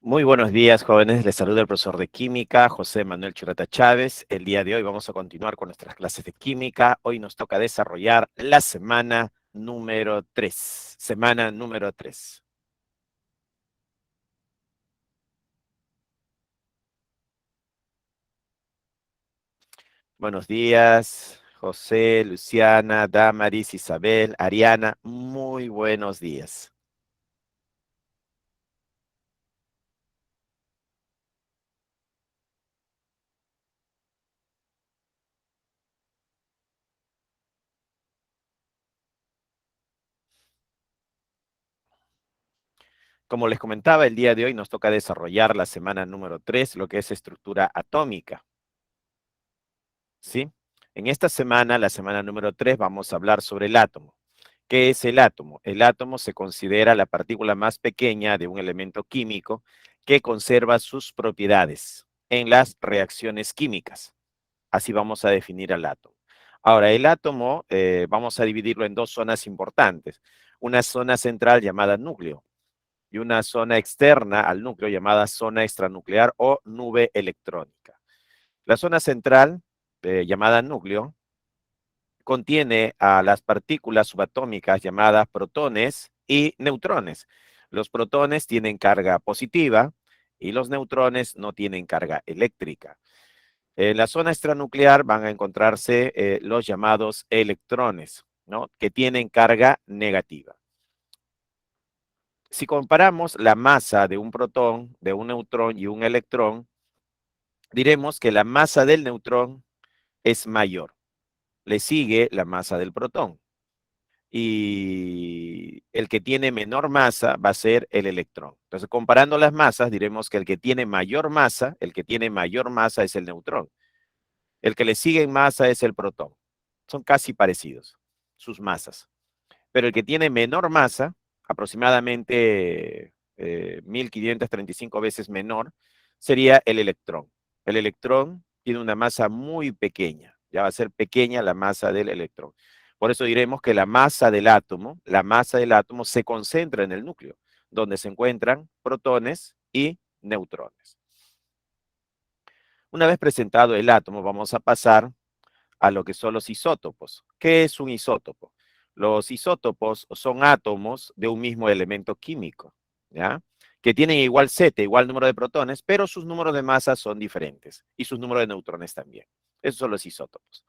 Muy buenos días, jóvenes. Les saluda el profesor de química, José Manuel Churata Chávez. El día de hoy vamos a continuar con nuestras clases de química. Hoy nos toca desarrollar la semana número 3. Semana número 3. Buenos días, José, Luciana, Damaris, Isabel, Ariana. Muy buenos días. Como les comentaba, el día de hoy nos toca desarrollar la semana número 3, lo que es estructura atómica. ¿Sí? En esta semana, la semana número 3, vamos a hablar sobre el átomo. ¿Qué es el átomo? El átomo se considera la partícula más pequeña de un elemento químico que conserva sus propiedades en las reacciones químicas. Así vamos a definir al átomo. Ahora, el átomo vamos a dividirlo en dos zonas importantes. Una zona central llamada núcleo y una zona externa al núcleo llamada zona extranuclear o nube electrónica. La zona central, llamada núcleo, contiene a las partículas subatómicas llamadas protones y neutrones. Los protones tienen carga positiva y los neutrones no tienen carga eléctrica. En la zona extranuclear van a encontrarse los llamados electrones, ¿no? Que tienen carga negativa. Si comparamos la masa de un protón, de un neutrón y un electrón, diremos que la masa del neutrón es mayor. Le sigue la masa del protón. Y el que tiene menor masa va a ser el electrón. Entonces, comparando las masas, diremos que el que tiene mayor masa es el neutrón. El que le sigue en masa es el protón. Son casi parecidos, sus masas. Pero el que tiene menor masa, aproximadamente 1535 veces menor, sería el electrón. El electrón tiene una masa muy pequeña, ya va a ser pequeña la masa del electrón. Por eso diremos que la masa del átomo se concentra en el núcleo, donde se encuentran protones y neutrones. Una vez presentado el átomo, vamos a pasar a lo que son los isótopos. ¿Qué es un isótopo? Los isótopos son átomos de un mismo elemento químico, ¿ya? Que tienen igual Z, igual número de protones, pero sus números de masa son diferentes y sus números de neutrones también. Esos son los isótopos.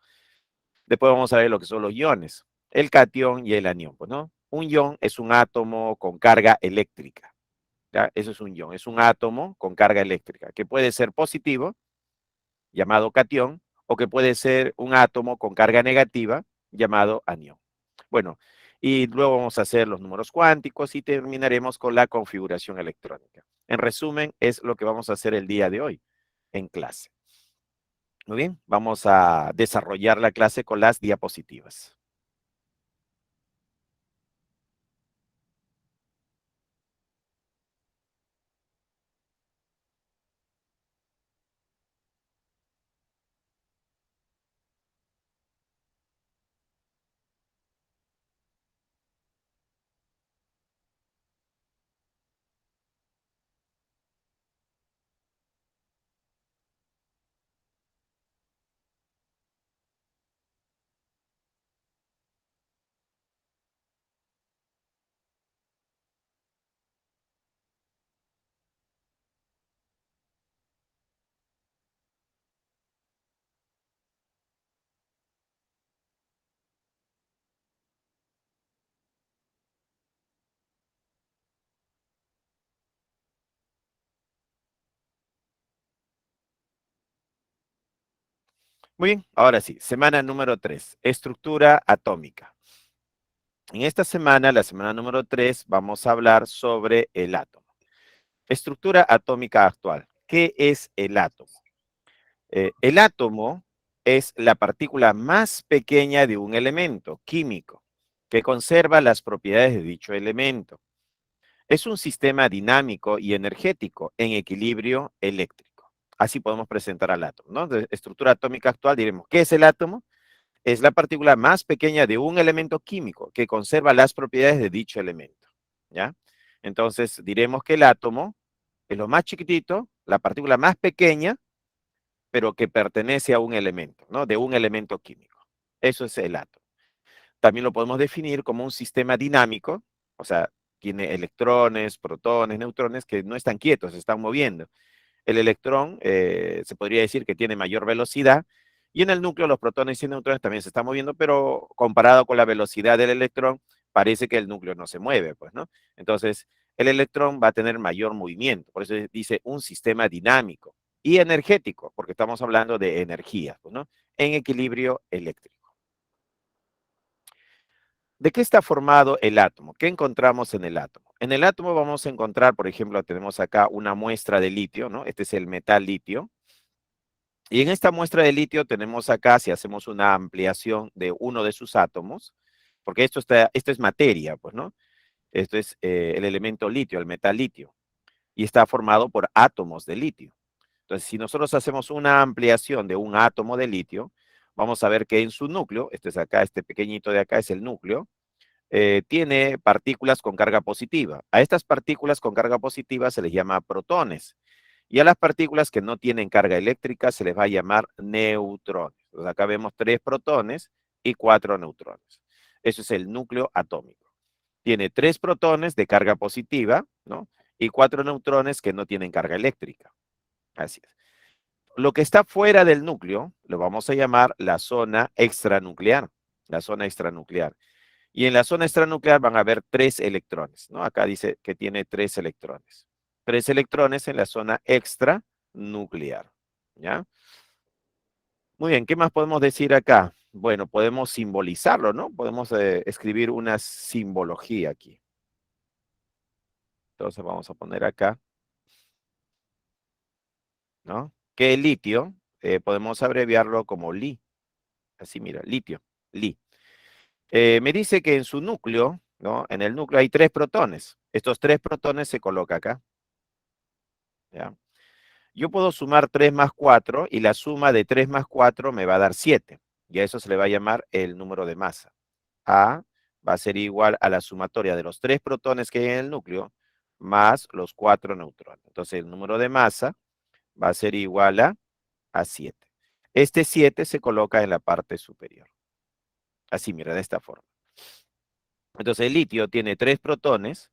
Después vamos a ver lo que son los iones, el catión y el anión, pues, ¿no? Un ion es un átomo con carga eléctrica, ¿ya? Eso es un ion, es un átomo con carga eléctrica, que puede ser positivo, llamado catión, o que puede ser un átomo con carga negativa, llamado anión. Bueno, y luego vamos a hacer los números cuánticos y terminaremos con la configuración electrónica. En resumen, es lo que vamos a hacer el día de hoy en clase. Muy bien, vamos a desarrollar la clase con las diapositivas. Muy bien, ahora sí, semana número 3, estructura atómica. En esta semana, la semana número 3, vamos a hablar sobre el átomo. Estructura atómica actual. ¿Qué es el átomo? El átomo es la partícula más pequeña de un elemento químico que conserva las propiedades de dicho elemento. Es un sistema dinámico y energético en equilibrio eléctrico. Así podemos presentar al átomo, ¿no? De estructura atómica actual diremos, ¿qué es el átomo? Es la partícula más pequeña de un elemento químico que conserva las propiedades de dicho elemento, ¿ya? Entonces diremos que el átomo es lo más chiquitito, la partícula más pequeña, pero que pertenece a un elemento, ¿no? De un elemento químico. Eso es el átomo. También lo podemos definir como un sistema dinámico, o sea, tiene electrones, protones, neutrones que no están quietos, se están moviendo. El electrón se podría decir que tiene mayor velocidad y en el núcleo los protones y neutrones también se están moviendo, pero comparado con la velocidad del electrón, parece que el núcleo no se mueve, pues, ¿no? Entonces, el electrón va a tener mayor movimiento, por eso dice un sistema dinámico y energético, porque estamos hablando de energía, pues, ¿no? En equilibrio eléctrico. ¿De qué está formado el átomo? ¿Qué encontramos en el átomo? En el átomo vamos a encontrar, por ejemplo, tenemos acá una muestra de litio, ¿no? Este es el metal litio. Y en esta muestra de litio tenemos acá, si hacemos una ampliación de uno de sus átomos, porque esto es materia, pues, ¿no? Esto es el elemento litio, el metal litio, y está formado por átomos de litio. Entonces, si nosotros hacemos una ampliación de un átomo de litio, vamos a ver que en su núcleo, este es acá, este pequeñito de acá es el núcleo, tiene partículas con carga positiva. A estas partículas con carga positiva se les llama protones. Y a las partículas que no tienen carga eléctrica se les va a llamar neutrones. Entonces acá vemos 3 protones y 4 neutrones. Eso es el núcleo atómico. Tiene 3 protones de carga positiva, ¿no? Y 4 neutrones que no tienen carga eléctrica. Así es. Lo que está fuera del núcleo lo vamos a llamar la zona extranuclear. La zona extranuclear. Y en la zona extranuclear van a haber 3 electrones, ¿no? Acá dice que tiene 3 electrones. 3 electrones en la zona extranuclear, ¿ya? Muy bien, ¿qué más podemos decir acá? Bueno, podemos simbolizarlo, ¿no? Podemos escribir una simbología aquí. Entonces vamos a poner acá, ¿no? Que el litio podemos abreviarlo como Li. Así, mira, litio, Li. Me dice que en su núcleo, ¿no? En el núcleo hay 3 protones. Estos 3 protones se colocan acá, ¿ya? Yo puedo sumar 3 más 4 y la suma de 3 más 4 me va a dar 7. Y a eso se le va a llamar el número de masa. A va a ser igual a la sumatoria de los 3 protones que hay en el núcleo más los 4 neutrones. Entonces el número de masa va a ser igual a 7. Este 7 se coloca en la parte superior. Así, mira, de esta forma. Entonces el litio tiene 3 protones,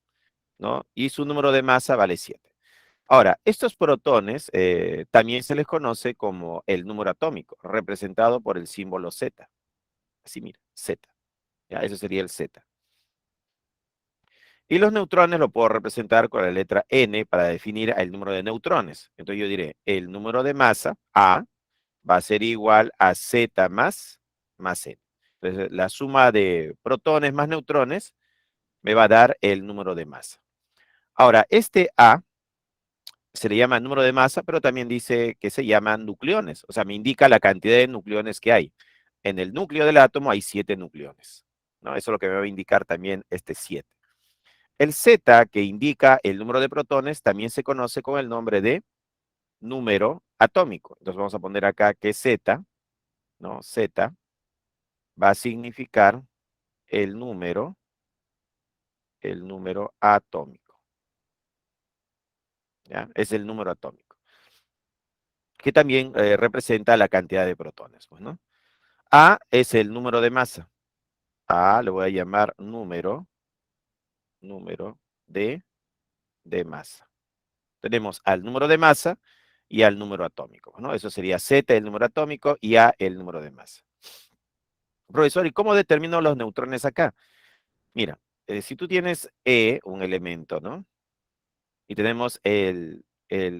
¿no? Y su número de masa vale 7. Ahora, estos protones también se les conoce como el número atómico, representado por el símbolo Z. Así, mira, Z. ¿Ya? Eso sería el Z. Y los neutrones lo puedo representar con la letra N para definir el número de neutrones. Entonces yo diré, el número de masa, A, va a ser igual a Z más N. Entonces la suma de protones más neutrones me va a dar el número de masa. Ahora, este A se le llama número de masa, pero también dice que se llaman nucleones. O sea, me indica la cantidad de nucleones que hay. En el núcleo del átomo hay 7 nucleones, ¿no? Eso es lo que me va a indicar también este 7. El Z, que indica el número de protones, también se conoce con el nombre de número atómico. Entonces vamos a poner acá que Z, ¿no? Z va a significar el número atómico. ¿Ya? Es el número atómico. Que también representa la cantidad de protones, pues, ¿no? A es el número de masa. A le voy a llamar número de masa. Tenemos al número de masa y al número atómico, ¿no? Eso sería Z el número atómico y A el número de masa. Profesor, ¿y cómo determino los neutrones acá? Mira, si tú tienes un elemento, ¿no? Y tenemos el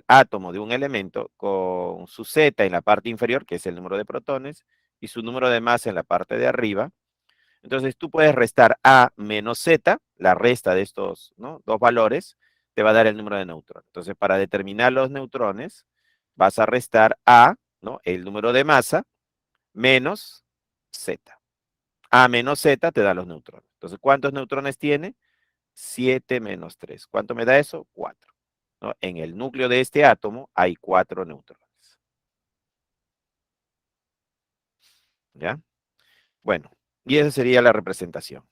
átomo de un elemento con su Z en la parte inferior, que es el número de protones, y su número de masa en la parte de arriba. Entonces tú puedes restar A menos Z, la resta de estos, ¿no? Dos valores, te va a dar el número de neutrones. Entonces para determinar los neutrones, vas a restar A, ¿no? El número de masa, menos Z. A menos Z te da los neutrones. Entonces, ¿cuántos neutrones tiene? 7 menos 3. ¿Cuánto me da eso? 4. ¿No? En el núcleo de este átomo hay 4 neutrones. ¿Ya? Bueno, y esa sería la representación.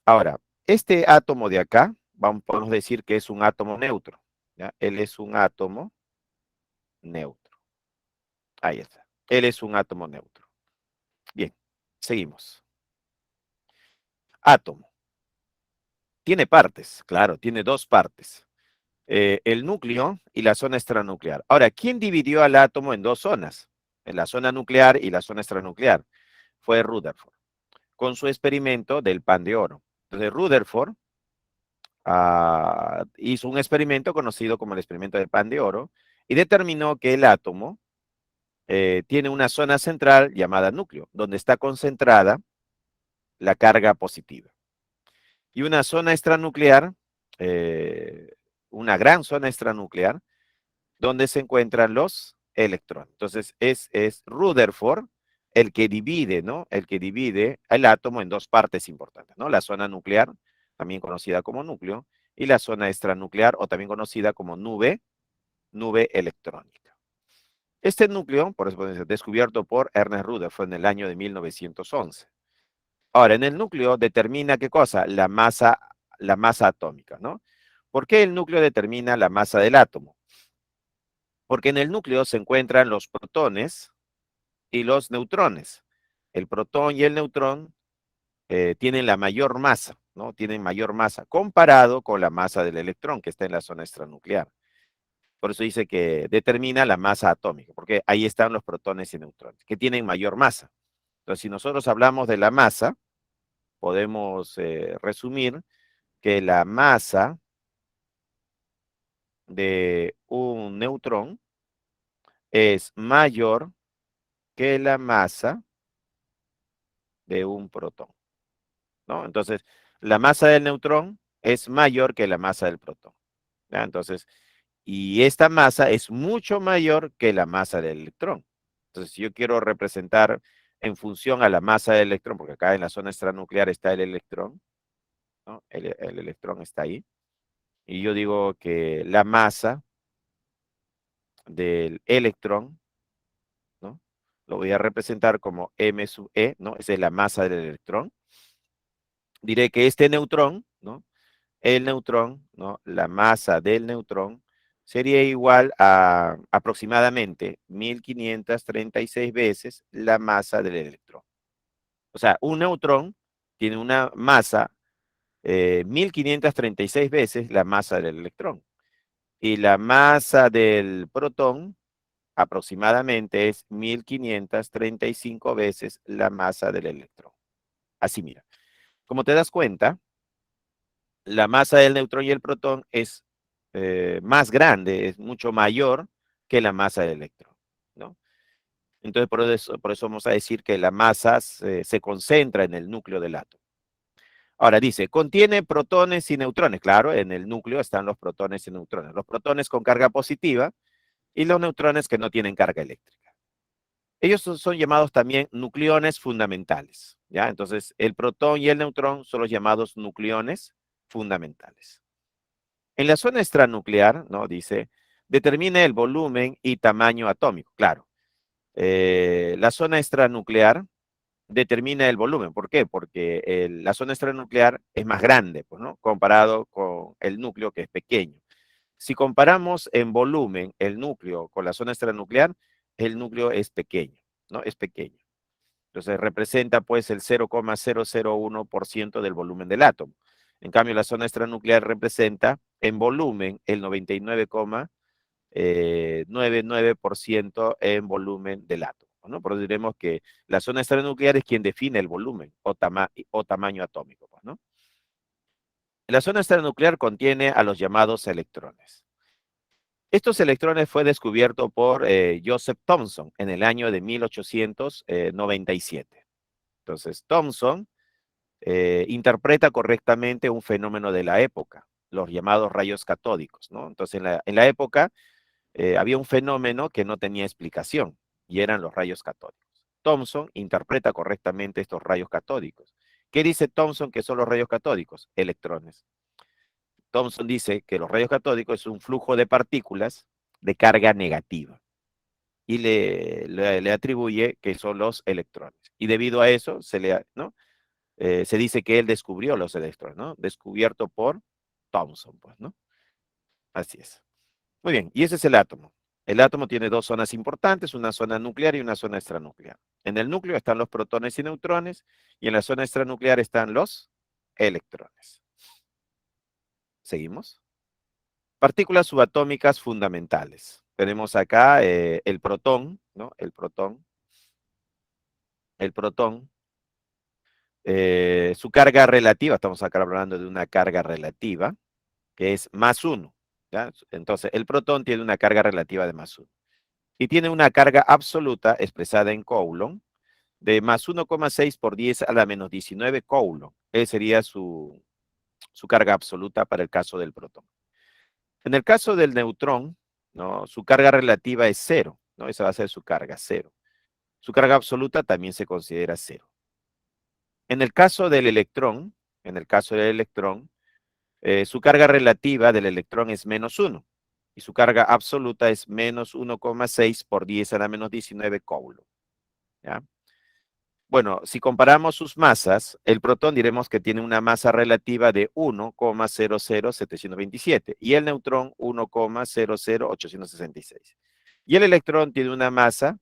Ahora, este átomo de acá, podemos decir que es un átomo neutro. ¿Ya? Él es un átomo neutro. Ahí está. Él es un átomo neutro. Bien, seguimos. Átomo. Tiene partes, claro, tiene 2 partes. El núcleo y la zona extranuclear. Ahora, ¿quién dividió al átomo en 2 zonas? En la zona nuclear y la zona extranuclear. Fue Rutherford, con su experimento del pan de oro. Entonces, Rutherford hizo un experimento conocido como el experimento del pan de oro y determinó que el átomo tiene una zona central llamada núcleo, donde está concentrada la carga positiva. Y una zona extranuclear, una gran zona extranuclear, donde se encuentran los electrones. Entonces, es Rutherford el que divide, ¿no? El que divide el átomo en 2 partes importantes, ¿no? La zona nuclear, también conocida como núcleo, y la zona extranuclear, o también conocida como nube electrónica. Este núcleo, por eso puede ser descubierto por Ernest Rutherford en el año de 1911. Ahora, en el núcleo determina ¿qué cosa? La masa atómica, ¿no? ¿Por qué el núcleo determina la masa del átomo? Porque en el núcleo se encuentran los protones y los neutrones. El protón y el neutrón tienen la mayor masa, ¿no? Tienen mayor masa comparado con la masa del electrón que está en la zona extranuclear. Por eso dice que determina la masa atómica, porque ahí están los protones y neutrones, que tienen mayor masa. Entonces, si nosotros hablamos de la masa, podemos resumir que la masa de un neutrón es mayor que la masa de un protón, ¿no? Entonces, la masa del neutrón es mayor que la masa del protón, ¿ya? Entonces, y esta masa es mucho mayor que la masa del electrón. Entonces, si yo quiero representar en función a la masa del electrón, porque acá en la zona extranuclear está el electrón, ¿no? El electrón está ahí. Y yo digo que la masa del electrón, ¿no? Lo voy a representar como m sub e, ¿no? Esa es la masa del electrón. Diré que este neutrón, ¿no? El neutrón, ¿no? La masa del neutrón sería igual a aproximadamente 1536 veces la masa del electrón. O sea, un neutrón tiene una masa 1536 veces la masa del electrón. Y la masa del protón aproximadamente es 1535 veces la masa del electrón. Así mira. Como te das cuenta, la masa del neutrón y el protón es más grande, es mucho mayor que la masa del electrón, ¿no? Entonces, por eso vamos a decir que la masa se concentra en el núcleo del átomo. Ahora dice, contiene protones y neutrones. Claro, en el núcleo están los protones y neutrones. Los protones con carga positiva y los neutrones que no tienen carga eléctrica. Ellos son llamados también nucleones fundamentales, ¿ya? Entonces, el protón y el neutrón son los llamados nucleones fundamentales. En la zona extranuclear, ¿no? Dice, determina el volumen y tamaño atómico. Claro, la zona extranuclear determina el volumen. ¿Por qué? Porque la zona extranuclear es más grande, pues, ¿no? Comparado con el núcleo que es pequeño. Si comparamos en volumen el núcleo con la zona extranuclear, el núcleo es pequeño, ¿no? Es pequeño. Entonces representa pues el 0,001% del volumen del átomo. En cambio, la zona extranuclear representa en volumen el 99,99% en volumen del átomo, ¿no? Por eso diremos que la zona extranuclear es quien define el volumen o tamaño atómico, pues, ¿no? La zona extranuclear contiene a los llamados electrones. Estos electrones fue descubierto por Joseph Thomson en el año de 1897. Entonces, Thomson interpreta correctamente un fenómeno de la época, los llamados rayos catódicos, ¿no? Entonces, en la época había un fenómeno que no tenía explicación y eran los rayos catódicos. Thomson interpreta correctamente estos rayos catódicos. ¿Qué dice Thomson que son los rayos catódicos? Electrones. Thomson dice que los rayos catódicos es un flujo de partículas de carga negativa y le atribuye que son los electrones. Y debido a eso, ¿no? Se dice que él descubrió los electrones, ¿no? Descubierto por Thomson, pues, ¿no? Así es. Muy bien, y ese es el átomo. El átomo tiene dos zonas importantes, una zona nuclear y una zona extranuclear. En el núcleo están los protones y neutrones, y en la zona extranuclear están los electrones. ¿Seguimos? Partículas subatómicas fundamentales. Tenemos acá el protón, ¿no? El protón. El protón. Su carga relativa, estamos acá hablando de una carga relativa, que es más 1. ¿Ya? Entonces, el protón tiene una carga relativa de más 1. Y tiene una carga absoluta expresada en Coulomb de más 1,6 por 10 a la menos 19 Coulomb. Esa sería su carga absoluta para el caso del protón. En el caso del neutrón, ¿no? Su carga relativa es 0, ¿no? Esa va a ser su carga, 0. Su carga absoluta también se considera 0. En el caso del electrón, su carga relativa del electrón es menos 1 y su carga absoluta es menos 1,6 por 10 a la menos 19 Coulomb. ¿Ya? Bueno, si comparamos sus masas, el protón diremos que tiene una masa relativa de 1,00727 y el neutrón 1,00866. Y el electrón tiene una masa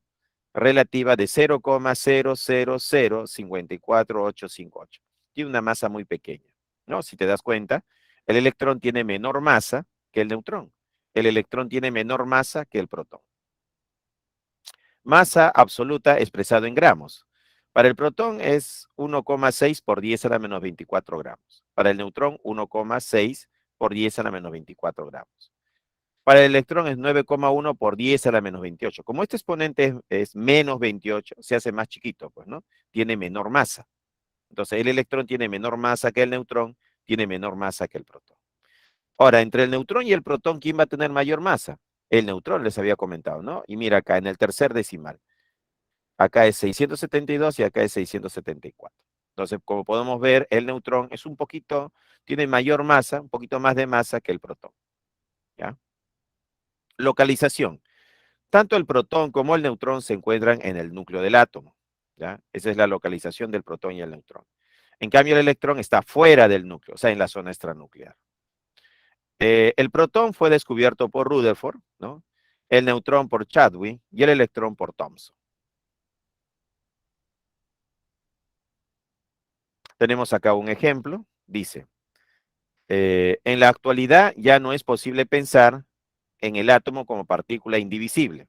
relativa de 0,00054858. Tiene una masa muy pequeña, ¿no? Si te das cuenta, el electrón tiene menor masa que el neutrón. El electrón tiene menor masa que el protón. Masa absoluta expresado en gramos. Para el protón es 1,6 por 10 a la menos 24 gramos. Para el neutrón, 1,6 por 10 a la menos 24 gramos. Para el electrón es 9,1 por 10 a la menos 28. Como este exponente es menos 28, se hace más chiquito, pues, ¿no? Tiene menor masa. Entonces, el electrón tiene menor masa que el neutrón, tiene menor masa que el protón. Ahora, entre el neutrón y el protón, ¿quién va a tener mayor masa? El neutrón, les había comentado, ¿no? Y mira acá, en el tercer decimal. Acá es 672 y acá es 674. Entonces, como podemos ver, el neutrón es un poquito, tiene mayor masa, un poquito más de masa que el protón. ¿Ya? Localización. Tanto el protón como el neutrón se encuentran en el núcleo del átomo. ¿Ya? Esa es la localización del protón y el neutrón. En cambio, el electrón está fuera del núcleo, o sea, en la zona extranuclear. El protón fue descubierto por Rutherford, ¿no? El neutrón por Chadwick y el electrón por Thomson. Tenemos acá un ejemplo. Dice, en la actualidad ya no es posible pensar en el átomo como partícula indivisible,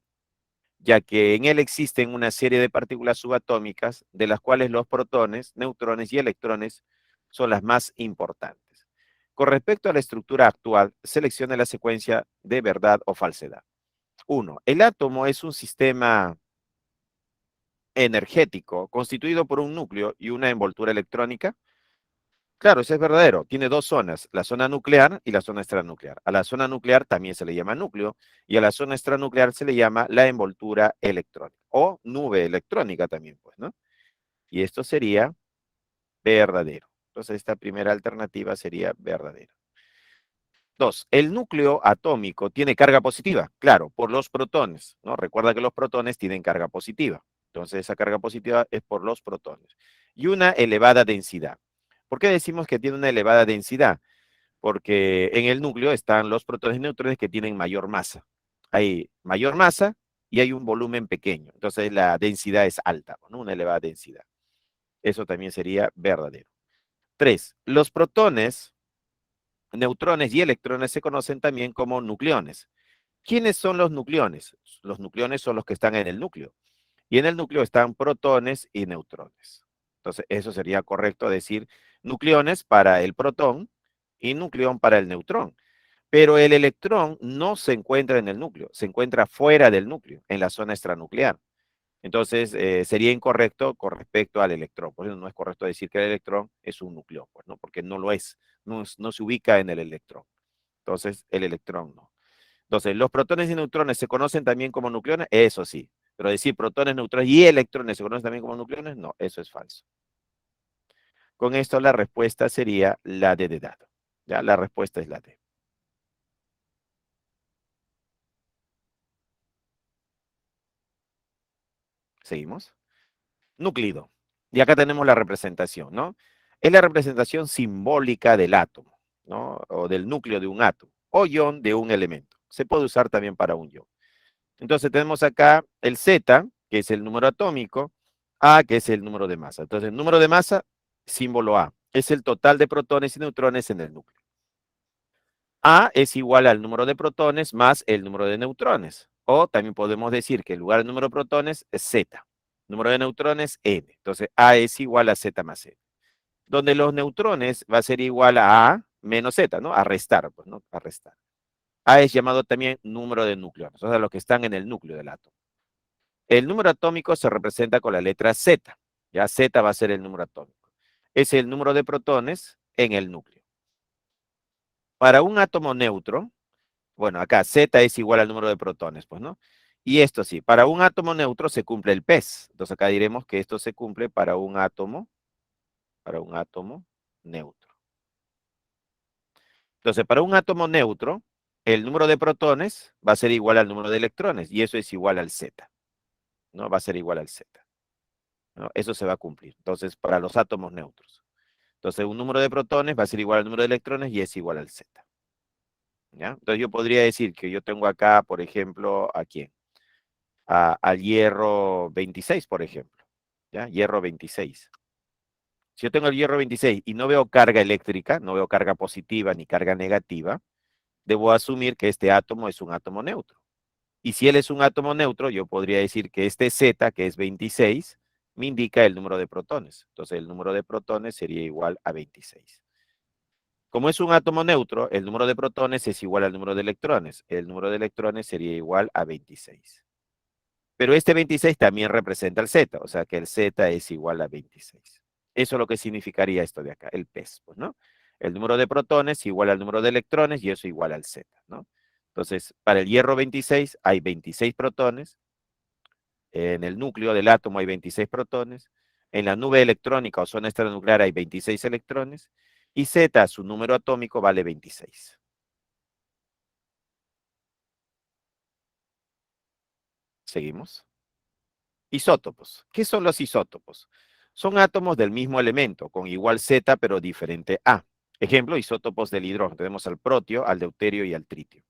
ya que en él existen una serie de partículas subatómicas, de las cuales los protones, neutrones y electrones son las más importantes. Con respecto a la estructura actual, seleccione la secuencia de verdad o falsedad. 1. El átomo es un sistema energético constituido por un núcleo y una envoltura electrónica. Claro, eso es verdadero. Tiene dos zonas, la zona nuclear y la zona extranuclear. A la zona nuclear también se le llama núcleo y a la zona extranuclear se le llama la envoltura electrónica o nube electrónica también, pues, ¿no? Y esto sería verdadero. Entonces, esta primera alternativa sería verdadera. 2. El núcleo atómico tiene carga positiva, claro, por los protones, ¿no? Recuerda que los protones tienen carga positiva. Entonces, esa carga positiva es por los protones. Y una elevada densidad. ¿Por qué decimos que tiene una elevada densidad? Porque en el núcleo están los protones y neutrones que tienen mayor masa. Hay mayor masa y hay un volumen pequeño. Entonces, la densidad es alta, ¿no? Una elevada densidad. Eso también sería verdadero. 3. Los protones, neutrones y electrones se conocen también como nucleones. ¿Quiénes son los nucleones? Los nucleones son los que están en el núcleo. Y en el núcleo están protones y neutrones. Entonces, eso sería correcto decir nucleones para el protón y nucleón para el neutrón. Pero el electrón no se encuentra en el núcleo, se encuentra fuera del núcleo, en la zona extranuclear. Entonces, sería incorrecto con respecto al electrón. Por eso no es correcto decir que el electrón es un núcleo, pues, ¿no? Porque no lo es, no se ubica en el electrón. Entonces, el electrón no. Entonces, los protones y neutrones se conocen también como nucleones, eso sí. Pero decir protones, neutrones y electrones se conocen también como nucleones, no, eso es falso. Con esto la respuesta sería la D de dado. Ya, la respuesta es la D. Seguimos. Núclido. Y acá tenemos la representación, ¿no? Es la representación simbólica del átomo, ¿no? O del núcleo de un átomo, o ion de un elemento. Se puede usar también para un ion. Entonces tenemos acá el Z, que es el número atómico, A, que es el número de masa. Entonces, el número de masa, símbolo A, es el total de protones y neutrones en el núcleo. A es igual al número de protones más el número de neutrones. O también podemos decir que el lugar del número de protones es Z. Número de neutrones, N. Entonces, A es igual a Z más N. Donde los neutrones va a ser igual a menos Z, ¿no? A restar, pues, ¿no? A restar. A es llamado también número de nucleones, o sea, los que están en el núcleo del átomo. El número atómico se representa con la letra Z. Ya Z va a ser el número atómico. Es el número de protones en el núcleo. Para un átomo neutro, bueno, acá Z es igual al número de protones, pues, ¿no? Y esto sí, para un átomo neutro se cumple el PES. Entonces acá diremos que esto se cumple para un átomo neutro. Entonces, para un átomo neutro, el número de protones va a ser igual al número de electrones, y eso es igual al Z. ¿No? Va a ser igual al Z. ¿no? Eso se va a cumplir. Entonces, para los átomos neutros. Entonces, un número de protones va a ser igual al número de electrones y es igual al Z. ¿Ya? Entonces, yo podría decir que yo tengo acá, por ejemplo, ¿a quién? Al hierro 26, por ejemplo. ¿Ya? Hierro 26. Si yo tengo el hierro 26 y no veo carga eléctrica, no veo carga positiva ni carga negativa, debo asumir que este átomo es un átomo neutro. Y si él es un átomo neutro, yo podría decir que este Z, que es 26, me indica el número de protones. Entonces, el número de protones sería igual a 26. Como es un átomo neutro, el número de protones es igual al número de electrones. El número de electrones sería igual a 26. Pero este 26 también representa el Z, o sea que el Z es igual a 26. Eso es lo que significaría esto de acá, el PES, pues, ¿no? El número de protones igual al número de electrones y eso igual al Z, ¿no? Entonces, para el hierro 26 hay 26 protones, en el núcleo del átomo hay 26 protones, en la nube electrónica o zona extranuclear hay 26 electrones, y Z, su número atómico, vale 26. Seguimos. Isótopos. ¿Qué son los isótopos? Son átomos del mismo elemento, con igual Z, pero diferente A. Ejemplo, isótopos del hidrógeno. Tenemos al protio, al deuterio y al tritio.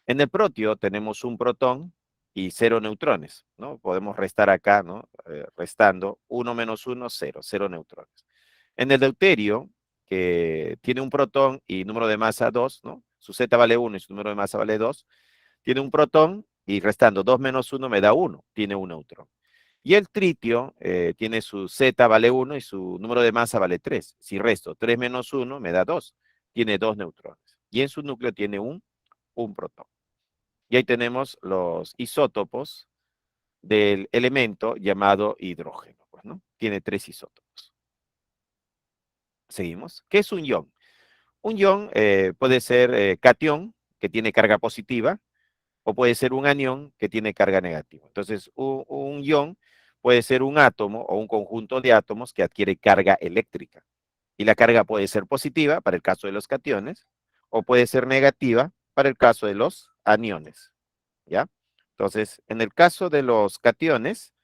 En el protio tenemos un protón y 0 neutrones, ¿no? Podemos restar acá, ¿no? Restando 1 menos 1, 0, 0 neutrones. En el deuterio, que tiene un protón y número de masa 2, ¿no? Su Z vale 1 y su número de masa vale 2, tiene un protón y restando 2 menos 1 me da 1, tiene un neutrón. Y el tritio tiene su Z vale 1 y su número de masa vale 3. Si resto 3 menos 1 me da 2, tiene 2 neutrones. Y en su núcleo tiene un protón. Y ahí tenemos los isótopos del elemento llamado hidrógeno, pues, ¿no? Tiene 3 isótopos. Seguimos. ¿Qué es un ion? Un ion puede ser catión, que tiene carga positiva, o puede ser un anión que tiene carga negativa. Entonces, un ion puede ser un átomo o un conjunto de átomos que adquiere carga eléctrica. Y la carga puede ser positiva para el caso de los cationes, o puede ser negativa para el caso de los aniones. ¿Ya? Entonces, en el caso de los cationes,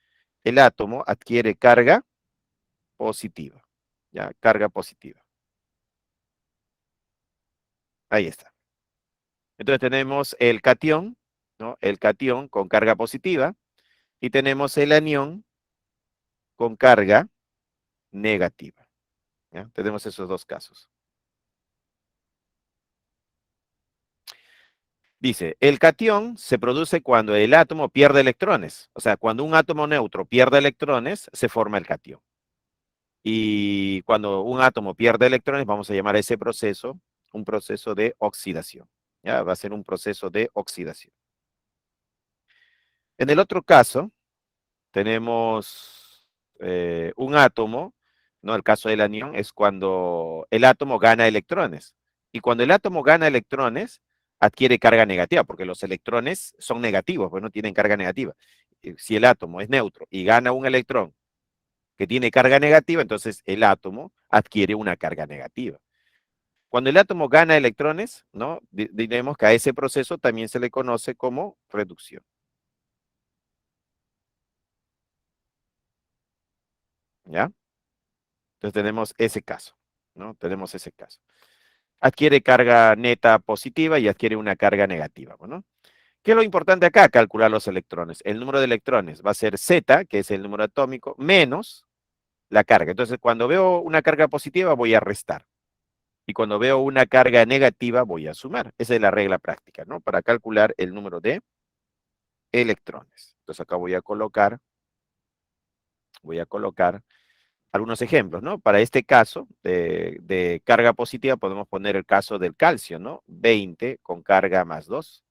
el átomo adquiere carga positiva. ¿Ya? Carga positiva. Ahí está. Entonces tenemos el catión, ¿no? El catión con carga positiva, y tenemos el anión con carga negativa. ¿Ya? Tenemos esos dos casos. Dice, el catión se produce cuando el átomo pierde electrones. O sea, cuando un átomo neutro pierde electrones, se forma el catión. Y cuando un átomo pierde electrones, vamos a llamar a ese proceso un proceso de oxidación. ¿Ya? Va a ser un proceso de oxidación. En el otro caso, tenemos un átomo, ¿no? El caso del anión es cuando el átomo gana electrones. Y cuando el átomo gana electrones, adquiere carga negativa, porque los electrones son negativos, pues no tienen carga negativa. Si el átomo es neutro y gana un electrón que tiene carga negativa, entonces el átomo adquiere una carga negativa. Cuando el átomo gana electrones, ¿no? Diremos que a ese proceso también se le conoce como reducción. ¿Ya? Entonces tenemos ese caso, ¿no? Tenemos ese caso. Adquiere carga neta positiva y adquiere una carga negativa, ¿no? ¿Qué es lo importante acá? Calcular los electrones. El número de electrones va a ser Z, que es el número atómico, menos la carga. Entonces, cuando veo una carga positiva, voy a restar. Y cuando veo una carga negativa, voy a sumar. Esa es la regla práctica, ¿no? Para calcular el número de electrones. Entonces, acá voy a colocar algunos ejemplos, ¿no? Para este caso de carga positiva podemos poner el caso del calcio, ¿no? 20 con carga más 2.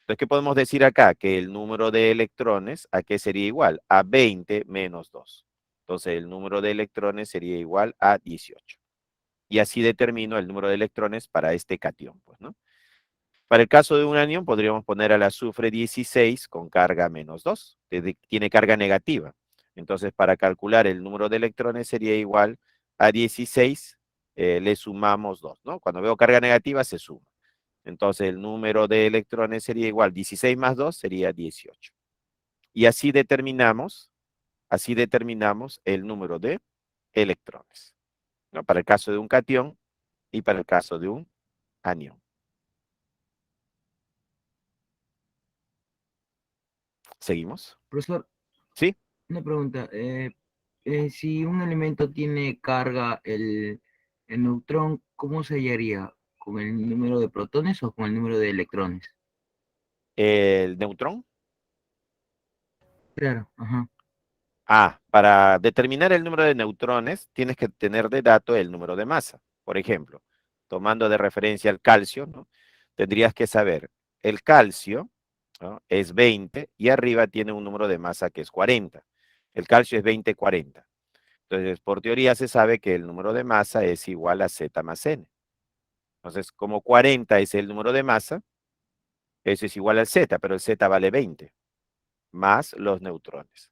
Entonces, ¿qué podemos decir acá? Que el número de electrones, ¿a qué sería igual? A 20 menos 2. Entonces, el número de electrones sería igual a 18. Y así determino el número de electrones para este catión, pues, ¿no? Para el caso de un anión, podríamos poner al azufre 16 con carga menos 2, que tiene carga negativa. Entonces, para calcular el número de electrones sería igual a 16, le sumamos 2, ¿no? Cuando veo carga negativa, se suma. Entonces, el número de electrones sería igual, 16 más 2 sería 18. Y así determinamos así determinamos el número de electrones, ¿no? Para el caso de un catión y para el caso de un anión. ¿Seguimos? Profesor, ¿Sí? una pregunta. Si un elemento tiene carga, el neutrón, ¿cómo se hallaría? ¿Con el número de protones o con el número de electrones? El neutrón. Claro, ajá. Para determinar el número de neutrones, tienes que tener de dato el número de masa. Por ejemplo, tomando de referencia el calcio, ¿no? Tendrías que saber, el calcio, ¿no? Es 20 y arriba tiene un número de masa que es 40. El calcio es 20-40. Entonces, por teoría se sabe que el número de masa es igual a Z más N. Entonces, como 40 es el número de masa, eso es igual al Z, pero el Z vale 20, más los neutrones.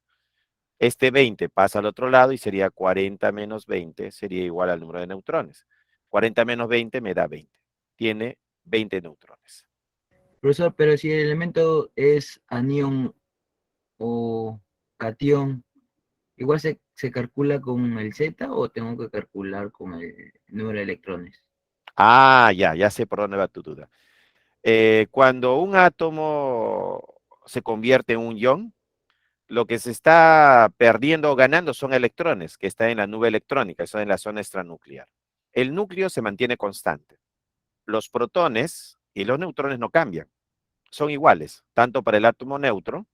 Este 20 pasa al otro lado y sería 40 menos 20, sería igual al número de neutrones. 40 menos 20 me da 20. Tiene 20 neutrones. Profesor, pero si el elemento es anión o catión, ¿igual se calcula con el Z o tengo que calcular con el número de electrones? Ya sé por dónde va tu duda. Cuando un átomo se convierte en un ion, lo que se está perdiendo o ganando son electrones que están en la nube electrónica, eso en la zona extranuclear. El núcleo se mantiene constante. Los protones y los neutrones no cambian, son iguales, tanto para el átomo neutro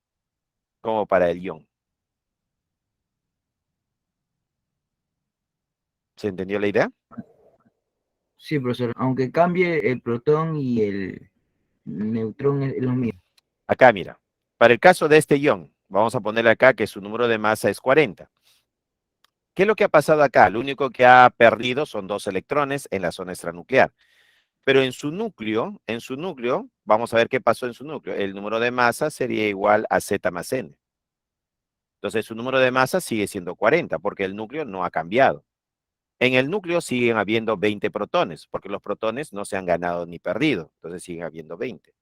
como para el ion. ¿Se entendió la idea? Sí, profesor, aunque cambie el protón y el neutrón es lo mismo. Acá, mira, para el caso de este ion, vamos a ponerle acá que su número de masa es 40. ¿Qué es lo que ha pasado acá? Lo único que ha perdido son 2 electrones en la zona extranuclear. Pero en su núcleo, vamos a ver qué pasó en su núcleo. El número de masa sería igual a Z más N. Entonces su número de masa sigue siendo 40 porque el núcleo no ha cambiado. En el núcleo siguen habiendo 20 protones, porque los protones no se han ganado ni perdido, entonces siguen habiendo 20.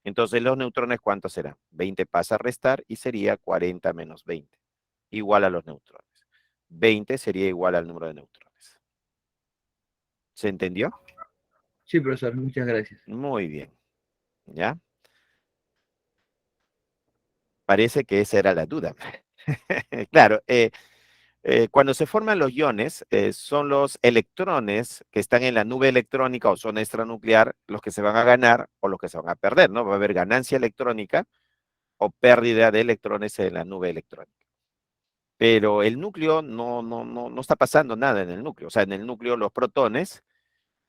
Entonces los neutrones, ¿cuántos serán? 20 pasa a restar y sería 40 menos 20, igual a los neutrones. 20 sería igual al número de neutrones. ¿Se entendió? Sí, profesor, muchas gracias. Muy bien, ¿ya? Parece que esa era la duda. Claro, cuando se forman los iones, son los electrones que están en la nube electrónica o zona extranuclear los que se van a ganar o los que se van a perder, ¿no? Va a haber ganancia electrónica o pérdida de electrones en la nube electrónica. Pero el núcleo no está pasando nada en el núcleo. O sea, en el núcleo los protones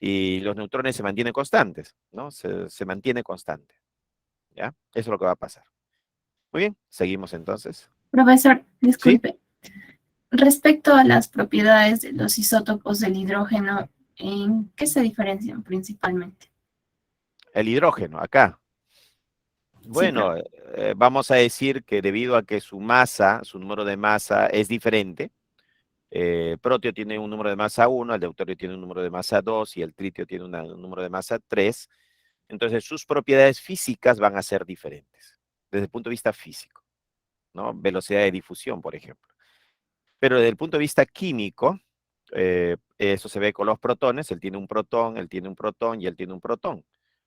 y los neutrones se mantienen constantes, ¿no? Se mantiene constante, ¿ya? Eso es lo que va a pasar. Muy bien, seguimos entonces. Profesor, ¿Sí? disculpe. Respecto a las propiedades de los isótopos del hidrógeno, ¿en qué se diferencian principalmente? El hidrógeno, acá. Sí, Bueno, vamos a decir que debido a que su masa, su número de masa es diferente, protio tiene un número de masa 1, el deuterio tiene un número de masa 2 y el tritio tiene un número de masa 3, entonces sus propiedades físicas van a ser diferentes, desde el punto de vista físico, ¿no? Velocidad de difusión, por ejemplo. Pero desde el punto de vista químico, eso se ve con los protones, él tiene un protón, él tiene un protón y él tiene un protón.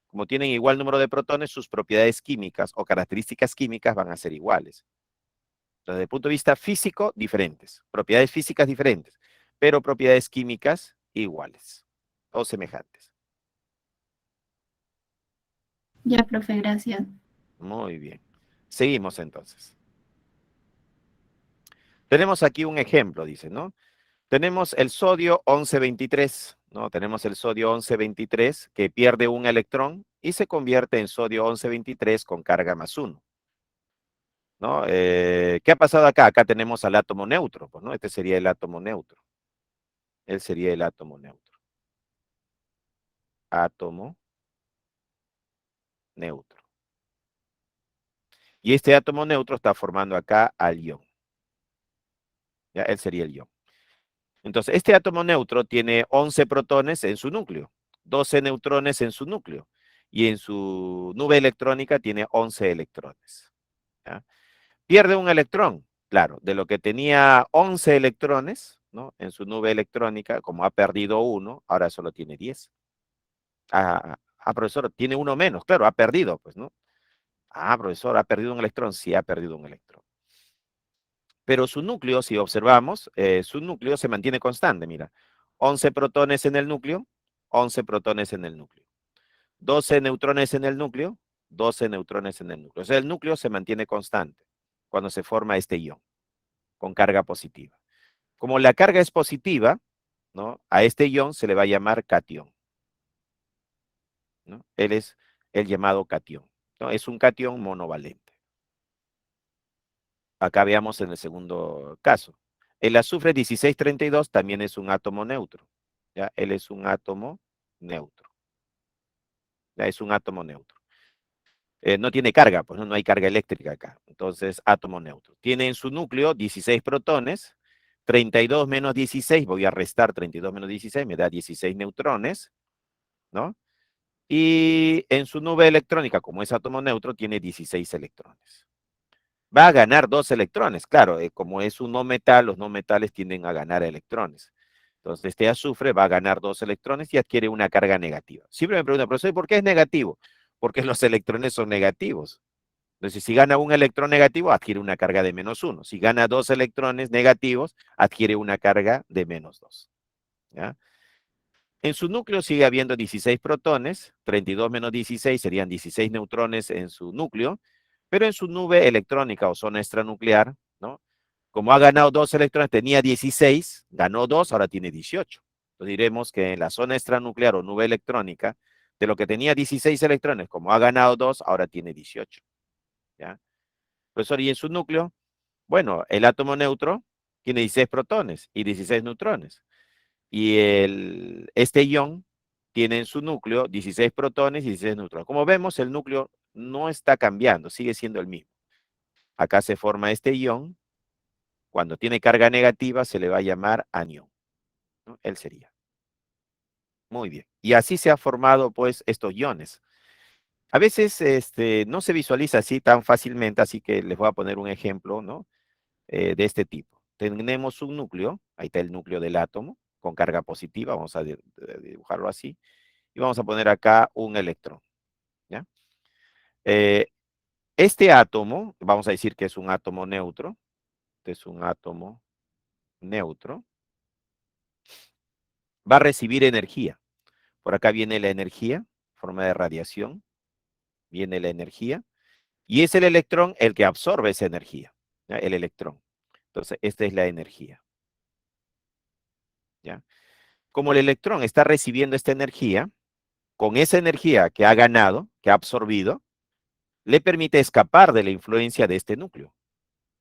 Como tienen igual número de protones, sus propiedades químicas o características químicas van a ser iguales. Entonces, desde el punto de vista físico, diferentes. Propiedades físicas diferentes, pero propiedades químicas iguales o semejantes. ya, profe, gracias. Muy bien. Seguimos entonces. Tenemos aquí un ejemplo, dice, ¿no? Tenemos el sodio 1123, ¿no? Tenemos el sodio 1123 que pierde un electrón y se convierte en sodio 1123 con carga más 1, ¿no? ¿Qué ha pasado acá? Acá tenemos al átomo neutro, pues, ¿no? Este sería el átomo neutro. Él sería el átomo neutro. Átomo neutro. Y este átomo neutro está formando acá al ion. ¿Ya? Él sería el ion. Entonces, este átomo neutro tiene 11 protones en su núcleo, 12 neutrones en su núcleo, y en su nube electrónica tiene 11 electrones. ¿Ya? Pierde un electrón. Claro, de lo que tenía 11 electrones, ¿no? En su nube electrónica, como ha perdido uno, ahora solo tiene 10. Profesor, tiene uno menos, claro, ha perdido, pues, ¿no? Profesor, ¿ha perdido un electrón? Sí, ha perdido un electrón. Pero su núcleo, si observamos, su núcleo se mantiene constante, mira. 11 protones en el núcleo, 11 protones en el núcleo. 12 neutrones en el núcleo, 12 neutrones en el núcleo. O sea, el núcleo se mantiene constante cuando se forma este ion con carga positiva. Como la carga es positiva, ¿no? A este ion se le va a llamar catión, ¿no? Él es el llamado catión, ¿no? Es un catión monovalente. Acá veamos en el segundo caso. El azufre 1632 también es un átomo neutro, ¿ya? Él es un átomo neutro. ¿Ya? Es un átomo neutro. No tiene carga, pues no hay carga eléctrica acá. Entonces, átomo neutro. Tiene en su núcleo 16 protones, 32 menos 16, voy a restar 32 menos 16, me da 16 neutrones, ¿no? Y en su nube electrónica, como es átomo neutro, tiene 16 electrones. Va a ganar 2 electrones, claro, como es un no metal, los no metales tienden a ganar electrones. Entonces, este azufre va a ganar 2 electrones y adquiere una carga negativa. Siempre me preguntan, profesor, ¿por qué es negativo? Porque los electrones son negativos. Entonces, si gana un electrón negativo, adquiere una carga de -1. Si gana 2 electrones negativos, adquiere una carga de -2. ¿Ya? En su núcleo sigue habiendo 16 protones, 32 menos 16 serían 16 neutrones en su núcleo, pero en su nube electrónica o zona extranuclear, ¿no? Como ha ganado 2 electrones, tenía 16, ganó 2, ahora tiene 18. Entonces diremos que en la zona extranuclear o nube electrónica, de lo que tenía 16 electrones, como ha ganado 2, ahora tiene 18. ¿Ya? Profesor, ¿y en su núcleo? Bueno, el átomo neutro tiene 16 protones y 16 neutrones. Y este ion tiene en su núcleo 16 protones y 16 neutrones. Como vemos, el núcleo no está cambiando, sigue siendo el mismo. Acá se forma este ion. Cuando tiene carga negativa se le va a llamar anión, ¿no? Él sería. Muy bien. Y así se han formado, pues, estos iones. A veces no se visualiza así tan fácilmente, así que les voy a poner un ejemplo, ¿no? De este tipo. Tenemos un núcleo, ahí está el núcleo del átomo, con carga positiva, vamos a dibujarlo así, y vamos a poner acá un electrón, ¿ya? Eh, este átomo, vamos a decir que es un átomo neutro, este es un átomo neutro, va a recibir energía. Por acá viene la energía, forma de radiación, viene la energía, y es el electrón el que absorbe esa energía, ¿ya? El electrón. Entonces, esta es la energía, ¿ya? Como el electrón está recibiendo esta energía, con esa energía que ha ganado, que ha absorbido, le permite escapar de la influencia de este núcleo.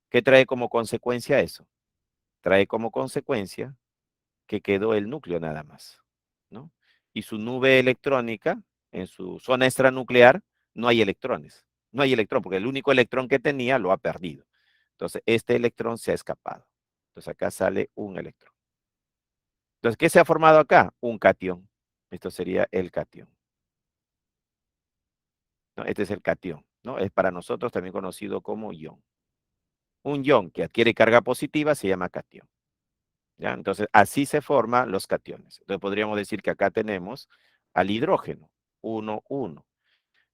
¿Qué trae como consecuencia eso? Trae como consecuencia que quedó el núcleo nada más, ¿no? Y su nube electrónica, en su zona extranuclear, no hay electrones. No hay electrón, porque el único electrón que tenía lo ha perdido. Entonces, este electrón se ha escapado. Entonces, acá sale un electrón. Entonces, ¿qué se ha formado acá? Un catión. Esto sería el catión, ¿no? Este es el catión, ¿no? Es para nosotros también conocido como ion. Un ion que adquiere carga positiva se llama catión, ¿ya? Entonces, así se forman los cationes. Entonces, podríamos decir que acá tenemos al hidrógeno, 1, 1,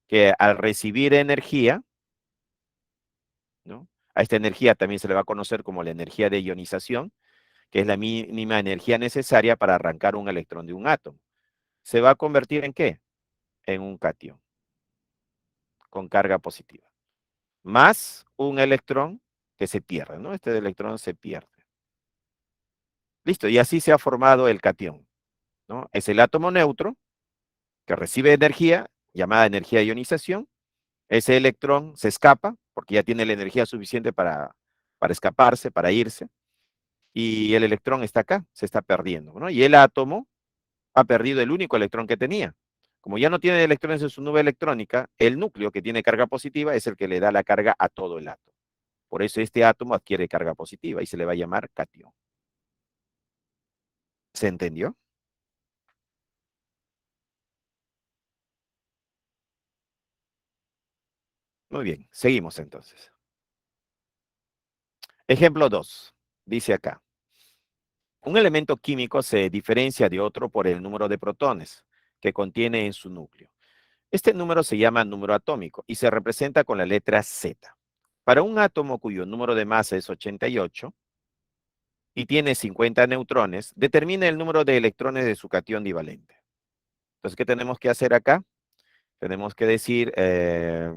que al recibir energía, ¿no? A esta energía también se le va a conocer como la energía de ionización, que es la mínima energía necesaria para arrancar un electrón de un átomo. ¿Se va a convertir en qué? En un catión, con carga positiva. Más un electrón que se pierde, ¿no? Este electrón se pierde. Listo, y así se ha formado el catión, ¿no? Es el átomo neutro que recibe energía, llamada energía de ionización. Ese electrón se escapa, porque ya tiene la energía suficiente para escaparse, para irse, y el electrón está acá, se está perdiendo, ¿no? Y el átomo ha perdido el único electrón que tenía. Como ya no tiene electrones en su nube electrónica, el núcleo que tiene carga positiva es el que le da la carga a todo el átomo. Por eso este átomo adquiere carga positiva y se le va a llamar catión. ¿Se entendió? Muy bien, seguimos entonces. Ejemplo 2. Dice acá. Un elemento químico se diferencia de otro por el número de protones que contiene en su núcleo. Este número se llama número atómico y se representa con la letra Z. Para un átomo cuyo número de masa es 88 y tiene 50 neutrones, determina el número de electrones de su catión divalente. Entonces, ¿qué tenemos que hacer acá? Tenemos que decir que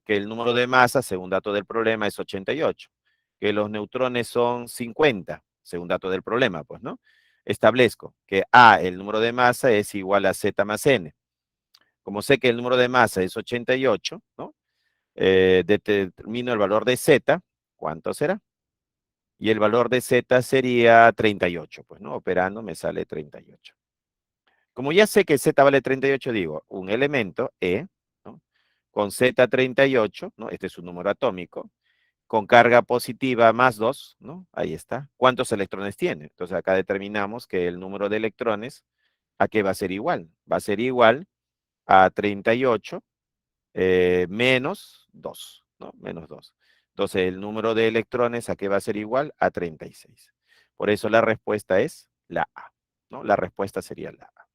el número de masa, según dato del problema, es 88, que los neutrones son 50, según dato del problema, pues, ¿no? Establezco que A, el número de masa, es igual a Z más N. Como sé que el número de masa es 88, ¿no? Determino el valor de Z, ¿cuánto será? Y el valor de Z sería 38, pues, ¿no? Operando me sale 38. Como ya sé que Z vale 38, digo, un elemento E, ¿no? Con Z38, ¿no? Este es su número atómico, con carga positiva más 2, ¿no? Ahí está. ¿Cuántos electrones tiene? Entonces acá determinamos que el número de electrones, ¿a qué va a ser igual? Va a ser igual a 38 menos 2, ¿no? Menos 2. Entonces el número de electrones, ¿a qué va a ser igual? A 36. Por eso la respuesta es la A, ¿no? La respuesta sería la A.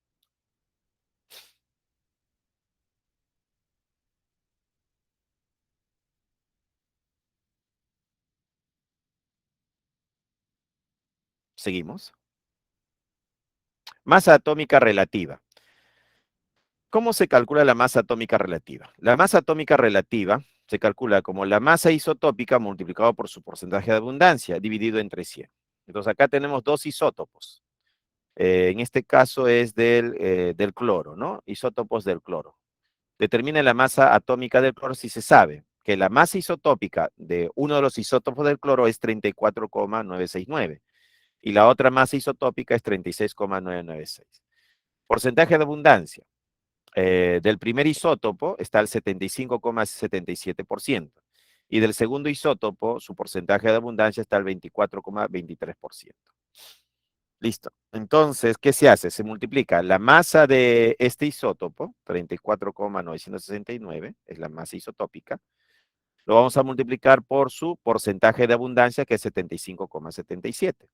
Seguimos. Masa atómica relativa. ¿Cómo se calcula la masa atómica relativa? La masa atómica relativa se calcula como la masa isotópica multiplicado por su porcentaje de abundancia, dividido entre 100. Entonces acá tenemos dos isótopos. En este caso es del cloro, ¿no? Isótopos del cloro. Determina la masa atómica del cloro si se sabe que la masa isotópica de uno de los isótopos del cloro es 34,969 y la otra masa isotópica es 36,996. Porcentaje de abundancia. Del primer isótopo está el 75,77% y del segundo isótopo su porcentaje de abundancia está el 24,23%. Listo. Entonces, ¿qué se hace? Se multiplica la masa de este isótopo, 34,969, es la masa isotópica. Lo vamos a multiplicar por su porcentaje de abundancia, que es 75,77.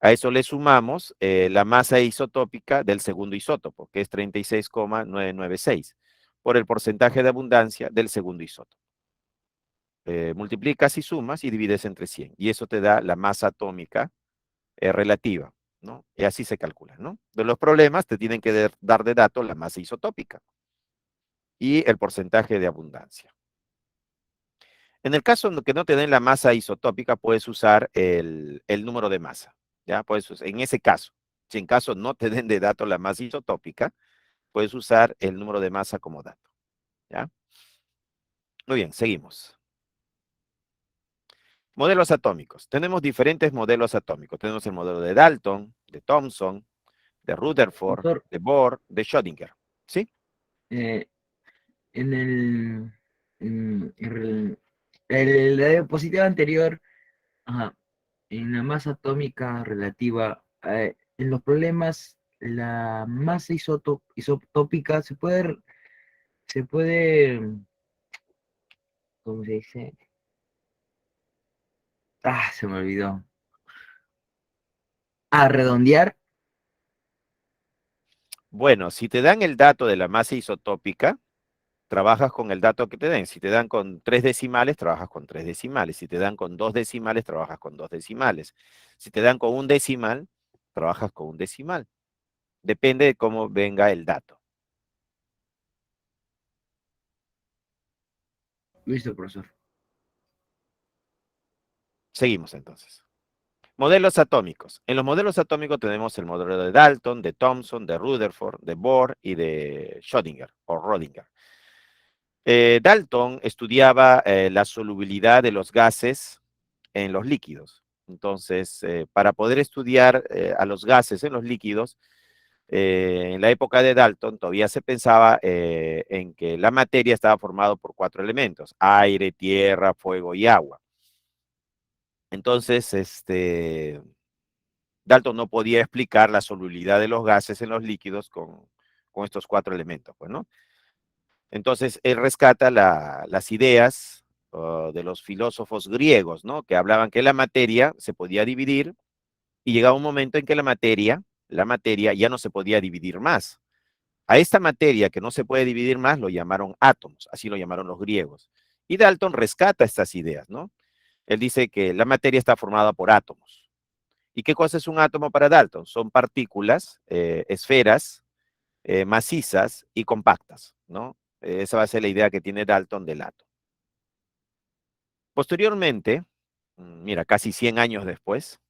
A eso le sumamos la masa isotópica del segundo isótopo, que es 36,996, por el porcentaje de abundancia del segundo isótopo. Multiplicas y sumas y divides entre 100. Y eso te da la masa atómica relativa, ¿no? Y así se calcula, ¿no? De los problemas te tienen que dar de dato la masa isotópica y el porcentaje de abundancia. En el caso en que no te den la masa isotópica, puedes usar el número de masa, ¿ya? Puedes usar, en ese caso, si en caso no te den de dato la masa isotópica, puedes usar el número de masa como dato, ¿ya? Muy bien, seguimos. Modelos atómicos. Tenemos diferentes modelos atómicos. Tenemos el modelo de Dalton, de Thomson, de Rutherford, Doctor, de Bohr, de Schrödinger. ¿Sí? en la diapositiva anterior, ajá, en la masa atómica relativa, en los problemas, la masa isotópica se puede, ¿cómo se dice? Ah, se me olvidó. A redondear. Bueno, si te dan el dato de la masa isotópica, trabajas con el dato que te den. Si te dan con 3 decimales, trabajas con 3 decimales. Si te dan con 2 decimales, trabajas con 2 decimales. Si te dan con un decimal, trabajas con un decimal. Depende de cómo venga el dato. Listo, profesor. Seguimos entonces. Modelos atómicos. En los modelos atómicos tenemos el modelo de Dalton, de Thomson, de Rutherford, de Bohr y de Schrödinger o Rodinger. Dalton estudiaba la solubilidad de los gases en los líquidos. Entonces, para poder estudiar a los gases en los líquidos, en la época de Dalton todavía se pensaba en que la materia estaba formada por 4 elementos: aire, tierra, fuego y agua. Entonces, Dalton no podía explicar la solubilidad de los gases en los líquidos con estos 4 elementos, pues, ¿no? Entonces, él rescata las ideas de los filósofos griegos, ¿no? Que hablaban que la materia se podía dividir y llegaba un momento en que la materia ya no se podía dividir más. A esta materia que no se puede dividir más lo llamaron átomos, así lo llamaron los griegos. Y Dalton rescata estas ideas, ¿no? Él dice que la materia está formada por átomos. ¿Y qué cosa es un átomo para Dalton? Son partículas, esferas, macizas y compactas, ¿no? Esa va a ser la idea que tiene Dalton del átomo. Posteriormente, mira, casi 100 años después,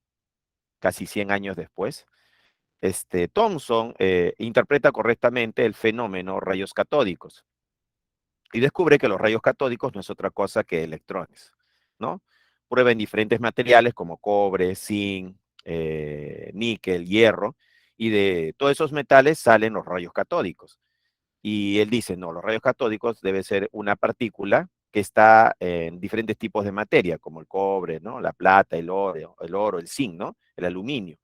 Thomson interpreta correctamente el fenómeno rayos catódicos y descubre que los rayos catódicos no es otra cosa que electrones, ¿no? Prueba en diferentes materiales como cobre, zinc, níquel, hierro, y de todos esos metales salen los rayos catódicos. Y él dice, no, los rayos catódicos debe ser una partícula que está en diferentes tipos de materia, como el cobre, ¿no? La plata, el oro, el zinc, ¿no? El aluminio.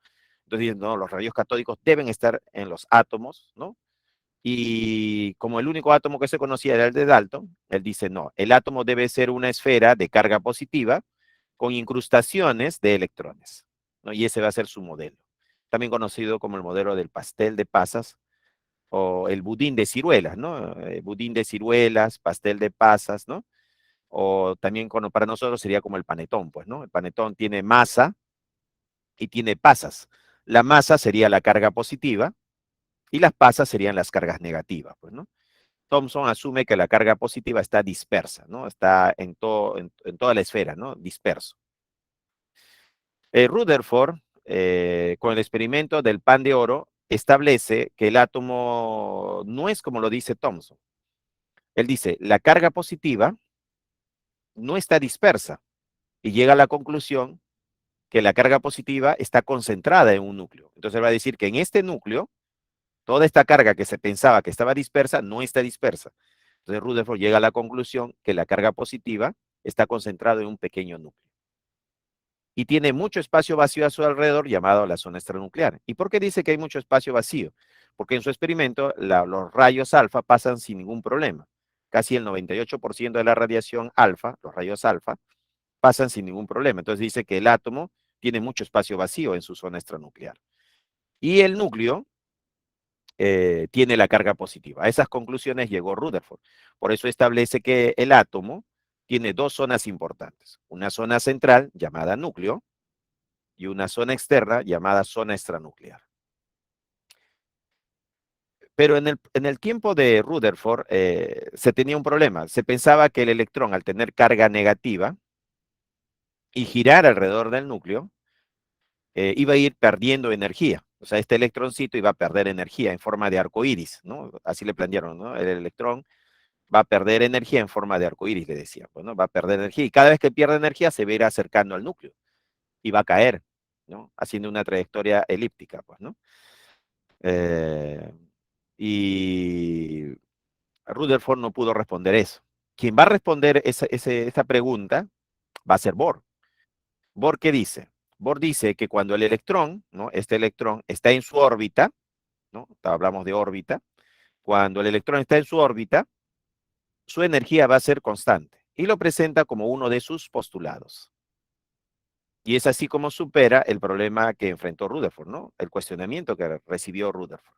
Entonces dice, no, los rayos catódicos deben estar en los átomos, ¿no? Y como el único átomo que se conocía era el de Dalton, él dice, no, el átomo debe ser una esfera de carga positiva con incrustaciones de electrones, ¿no? Y ese va a ser su modelo. También conocido como el modelo del pastel de pasas o el budín de ciruelas, ¿no? Budín de ciruelas, pastel de pasas, ¿no? O también para nosotros sería como el panetón, pues, ¿no? El panetón tiene masa y tiene pasas. La masa sería la carga positiva y las pasas serían las cargas negativas, pues, ¿no? Thomson asume que la carga positiva está dispersa, ¿no? Está en toda la esfera, ¿no? Disperso. Rutherford, con el experimento del pan de oro, establece que el átomo no es como lo dice Thomson. Él dice, la carga positiva no está dispersa y llega a la conclusión que la carga positiva está concentrada en un núcleo. Entonces él va a decir que en este núcleo, toda esta carga que se pensaba que estaba dispersa, no está dispersa. Entonces Rutherford llega a la conclusión que la carga positiva está concentrada en un pequeño núcleo. Y tiene mucho espacio vacío a su alrededor llamado la zona extranuclear. ¿Y por qué dice que hay mucho espacio vacío? Porque en su experimento los rayos alfa pasan sin ningún problema. Casi el 98% de la radiación alfa, los rayos alfa, pasan sin ningún problema. Entonces dice que el átomo tiene mucho espacio vacío en su zona extranuclear. Y el núcleo tiene la carga positiva. A esas conclusiones llegó Rutherford. Por eso establece que el átomo tiene dos zonas importantes. Una zona central llamada núcleo y una zona externa llamada zona extranuclear. Pero en el tiempo de Rutherford se tenía un problema. Se pensaba que el electrón, al tener carga negativa y girar alrededor del núcleo, iba a ir perdiendo energía. O sea, este electroncito iba a perder energía en forma de arco iris, ¿no? Así le plantearon, ¿no? El electrón va a perder energía en forma de arco iris, le decía, pues, ¿no? Va a perder energía y cada vez que pierde energía se va a ir acercando al núcleo y va a caer, ¿no? Haciendo una trayectoria elíptica, pues, ¿no? Y Rutherford no pudo responder eso. Quien va a responder esa pregunta va a ser Bohr. ¿Bohr qué dice? Bohr dice que cuando el electrón, ¿no? Este electrón está en su órbita, ¿no? Hablamos de órbita. Cuando el electrón está en su órbita, su energía va a ser constante. Y lo presenta como uno de sus postulados. Y es así como supera el problema que enfrentó Rutherford, ¿no? El cuestionamiento que recibió Rutherford.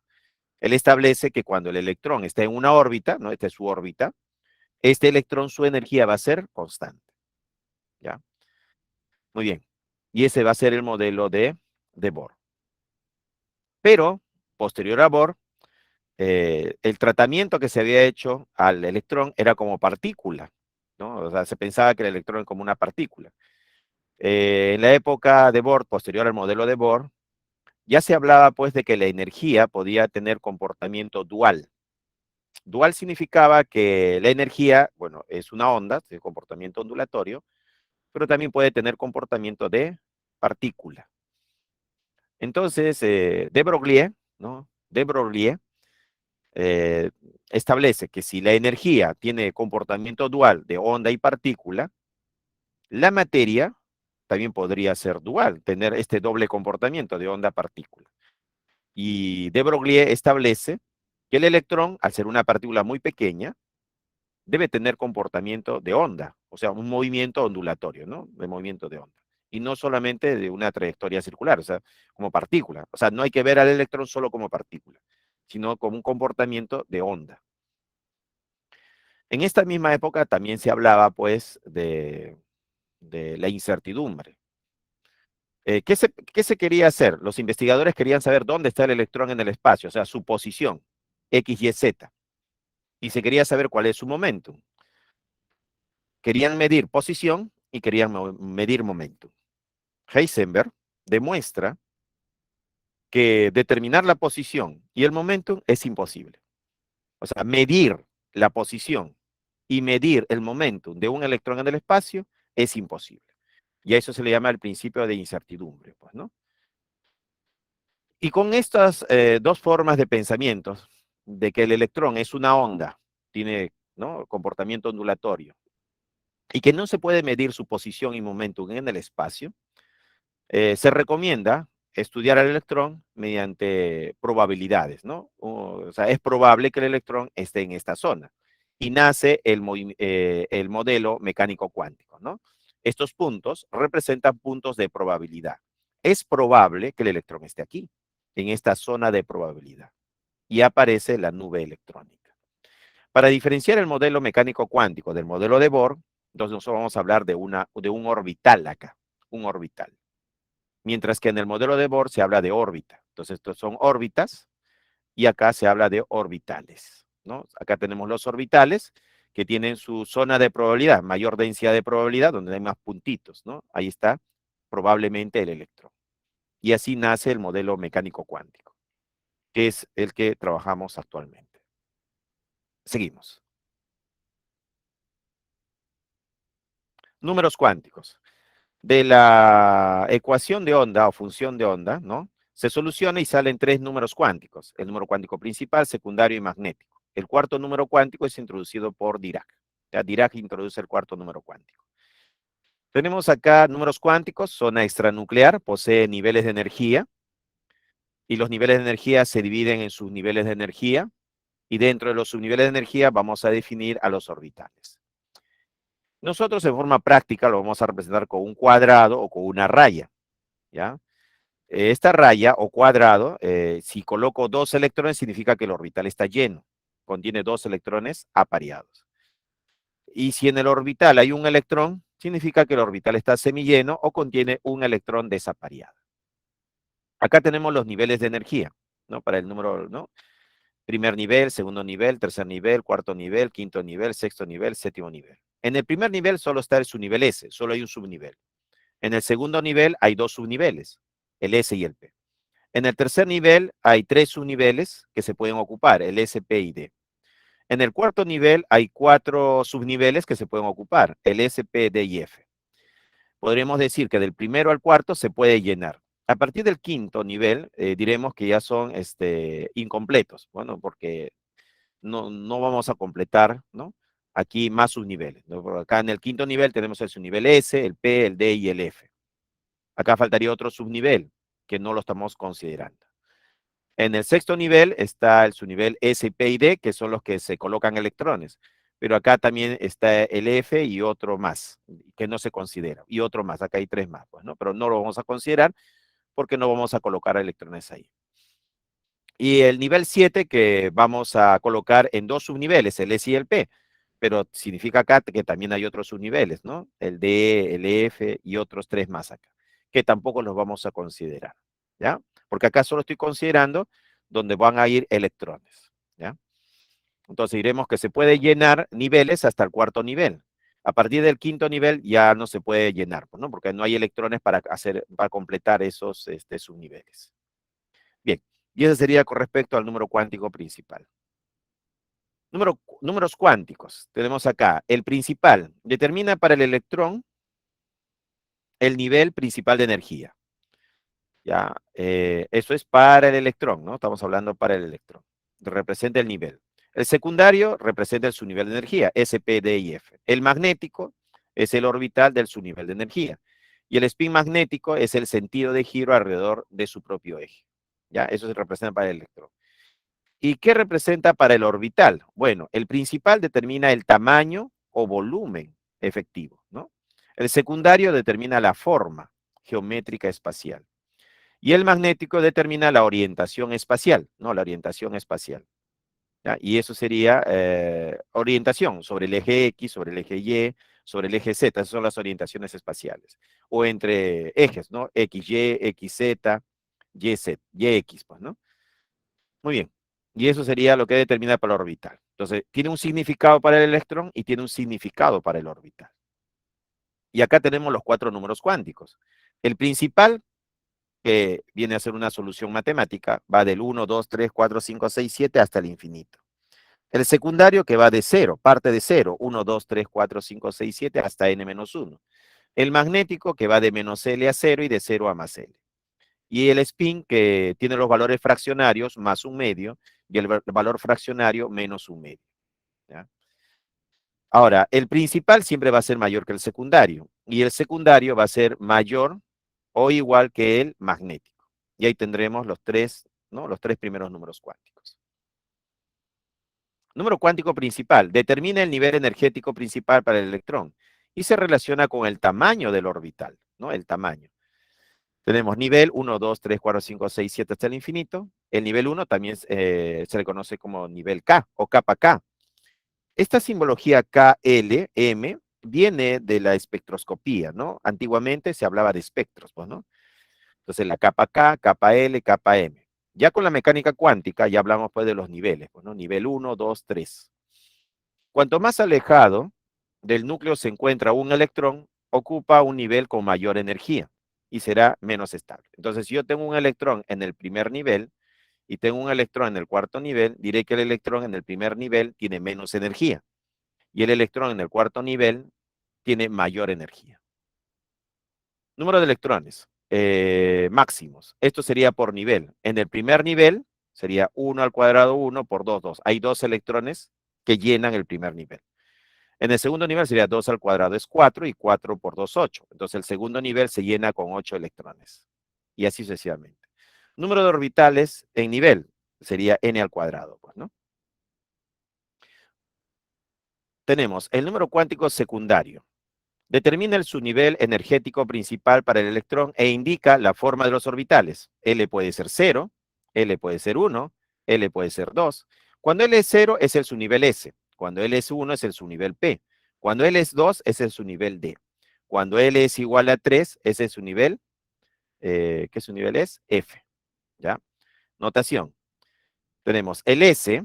Él establece que cuando el electrón está en una órbita, ¿no? Esta es su órbita, este electrón, su energía va a ser constante. ¿Ya? Muy bien. Y ese va a ser el modelo de Bohr. Pero, posterior a Bohr, el tratamiento que se había hecho al electrón era como partícula, ¿no? O sea, se pensaba que el electrón es como una partícula. En la época de Bohr, posterior al modelo de Bohr, ya se hablaba pues de que la energía podía tener comportamiento dual. Dual significaba que la energía, bueno, es una onda de comportamiento ondulatorio, pero también puede tener comportamiento de partícula. Entonces, de Broglie, ¿no? De Broglie establece que si la energía tiene comportamiento dual de onda y partícula, la materia también podría ser dual, tener este doble comportamiento de onda-partícula. Y de Broglie establece que el electrón, al ser una partícula muy pequeña, debe tener comportamiento de onda, o sea, un movimiento ondulatorio, ¿no? De movimiento de onda. Y no solamente de una trayectoria circular, o sea, como partícula. O sea, no hay que ver al electrón solo como partícula, sino como un comportamiento de onda. En esta misma época también se hablaba, pues, de la incertidumbre. ¿Qué se quería hacer? Los investigadores querían saber dónde está el electrón en el espacio, o sea, su posición, X, Y, Z. Y se quería saber cuál es su momentum. Querían medir posición y querían medir momentum. Heisenberg demuestra que determinar la posición y el momentum es imposible. O sea, medir la posición y medir el momentum de un electrón en el espacio es imposible. Y a eso se le llama el principio de incertidumbre, pues, ¿no? Y con estas dos formas de pensamiento, de que el electrón es una onda, tiene, ¿no?, comportamiento ondulatorio, y que no se puede medir su posición y momentum en el espacio, se recomienda estudiar al electrón mediante probabilidades, ¿no? O sea, es probable que el electrón esté en esta zona. Y nace el modelo mecánico cuántico, ¿no? Estos puntos representan puntos de probabilidad. Es probable que el electrón esté aquí, en esta zona de probabilidad. Y aparece la nube electrónica. Para diferenciar el modelo mecánico cuántico del modelo de Bohr, entonces nosotros vamos a hablar de un orbital acá, un orbital. Mientras que en el modelo de Bohr se habla de órbita. Entonces, estos son órbitas y acá se habla de orbitales, ¿no? Acá tenemos los orbitales que tienen su zona de probabilidad, mayor densidad de probabilidad, donde hay más puntitos, ¿no? Ahí está probablemente el electrón. Y así nace el modelo mecánico cuántico, que es el que trabajamos actualmente. Seguimos. Números cuánticos. De la ecuación de onda o función de onda, ¿no?, se soluciona y salen tres números cuánticos: el número cuántico principal, secundario y magnético. El cuarto número cuántico es introducido por Dirac. Ya Dirac introduce el cuarto número cuántico. Tenemos acá números cuánticos: zona extranuclear, posee niveles de energía, y los niveles de energía se dividen en subniveles de energía, y dentro de los subniveles de energía vamos a definir a los orbitales. Nosotros en forma práctica lo vamos a representar con un cuadrado o con una raya, ¿ya? Esta raya o cuadrado, si coloco dos electrones, significa que el orbital está lleno. Contiene dos electrones apareados. Y si en el orbital hay un electrón, significa que el orbital está semilleno o contiene un electrón desapareado. Acá tenemos los niveles de energía, ¿no?, para el número, ¿no? Primer nivel, segundo nivel, tercer nivel, cuarto nivel, quinto nivel, sexto nivel, séptimo nivel. En el primer nivel solo está el subnivel S, solo hay un subnivel. En el segundo nivel hay dos subniveles, el S y el P. En el tercer nivel hay tres subniveles que se pueden ocupar, el S, P y D. En el cuarto nivel hay cuatro subniveles que se pueden ocupar, el S, P, D y F. Podríamos decir que del primero al cuarto se puede llenar. A partir del quinto nivel, diremos que ya son incompletos, bueno, porque no vamos a completar, ¿no?, aquí más subniveles, ¿no? Acá en el quinto nivel tenemos el subnivel S, el P, el D y el F. Acá faltaría otro subnivel que no lo estamos considerando. En el sexto nivel está el subnivel S, P y D, que son los que se colocan electrones. Pero acá también está el F y otro más, que no se considera. Y otro más, acá hay tres más, pues, ¿no? Pero no lo vamos a considerar porque no vamos a colocar electrones ahí. Y el nivel 7 que vamos a colocar en dos subniveles, el S y el P. Pero significa acá que también hay otros subniveles, ¿no? El D, el F y otros tres más acá, que tampoco los vamos a considerar, ¿ya? Porque acá solo estoy considerando donde van a ir electrones, ¿ya? Entonces diremos que se puede llenar niveles hasta el cuarto nivel. A partir del quinto nivel ya no se puede llenar, ¿no?, porque no hay electrones para completar esos subniveles. Bien, y eso sería con respecto al número cuántico principal. Números cuánticos. Tenemos acá el principal. Determina para el electrón el nivel principal de energía. Ya, eso es para el electrón, ¿no? Estamos hablando para el electrón. Representa el nivel. El secundario representa el subnivel de energía, S, P, D y F. El magnético es el orbital del subnivel de energía. Y el spin magnético es el sentido de giro alrededor de su propio eje. Ya, eso se representa para el electrón. ¿Y qué representa para el orbital? Bueno, el principal determina el tamaño o volumen efectivo, ¿no? El secundario determina la forma geométrica espacial. Y el magnético determina la orientación espacial, ¿no? La orientación espacial. ¿Ya? Y eso sería orientación sobre el eje X, sobre el eje Y, sobre el eje Z. Esas son las orientaciones espaciales. O entre ejes, ¿no? XY, XZ, YZ, YX, pues, ¿no? Muy bien. Y eso sería lo que determina para el orbital. Entonces, tiene un significado para el electrón y tiene un significado para el orbital. Y acá tenemos los 4 números cuánticos. El principal, que viene a ser una solución matemática, va del 1, 2, 3, 4, 5, 6, 7 hasta el infinito. El secundario, que va de 0, parte de 0, 1, 2, 3, 4, 5, 6, 7 hasta n-1. El magnético, que va de menos L a 0 y de 0 a más L. Y el spin, que tiene los valores fraccionarios más un medio y el valor fraccionario menos un medio. ¿Ya? Ahora, el principal siempre va a ser mayor que el secundario y el secundario va a ser mayor o igual que el magnético. Y ahí tendremos los tres, ¿no? Los 3 primeros números cuánticos. Número cuántico principal. Determina el nivel energético principal para el electrón y se relaciona con el tamaño del orbital, ¿no? El tamaño. Tenemos nivel 1, 2, 3, 4, 5, 6, 7 hasta el infinito. El nivel 1 también se le conoce como nivel K o capa K. Esta simbología KLM viene de la espectroscopía, ¿no? Antiguamente se hablaba de espectros, pues, ¿no? Entonces la capa K, capa L, capa M. Ya con la mecánica cuántica ya hablamos pues de los niveles, pues, ¿no? Nivel 1, 2, 3. Cuanto más alejado del núcleo se encuentra un electrón, ocupa un nivel con mayor energía y será menos estable. Entonces, si yo tengo un electrón en el primer nivel y tengo un electrón en el cuarto nivel, diré que el electrón en el primer nivel tiene menos energía y el electrón en el cuarto nivel tiene mayor energía. Número de electrones máximos. Esto sería por nivel. En el primer nivel sería 1 al cuadrado 1 por 2, 2. Hay 2 electrones que llenan el primer nivel. En el segundo nivel sería 2 al cuadrado es 4 y 4 por 2, 8. Entonces el segundo nivel se llena con 8 electrones. Y así sucesivamente. Número de orbitales en nivel sería n al cuadrado, pues, ¿no? Tenemos el número cuántico secundario. Determina su nivel energético principal para el electrón e indica la forma de los orbitales. L puede ser 0, L puede ser 1, L puede ser 2. Cuando L es 0 es el su nivel S. Cuando L es 1 es el su nivel P. Cuando L es 2 es el su nivel D. Cuando L es igual a 3 ese es su nivel, ¿qué su nivel es? F. ¿Ya? Notación. Tenemos el S,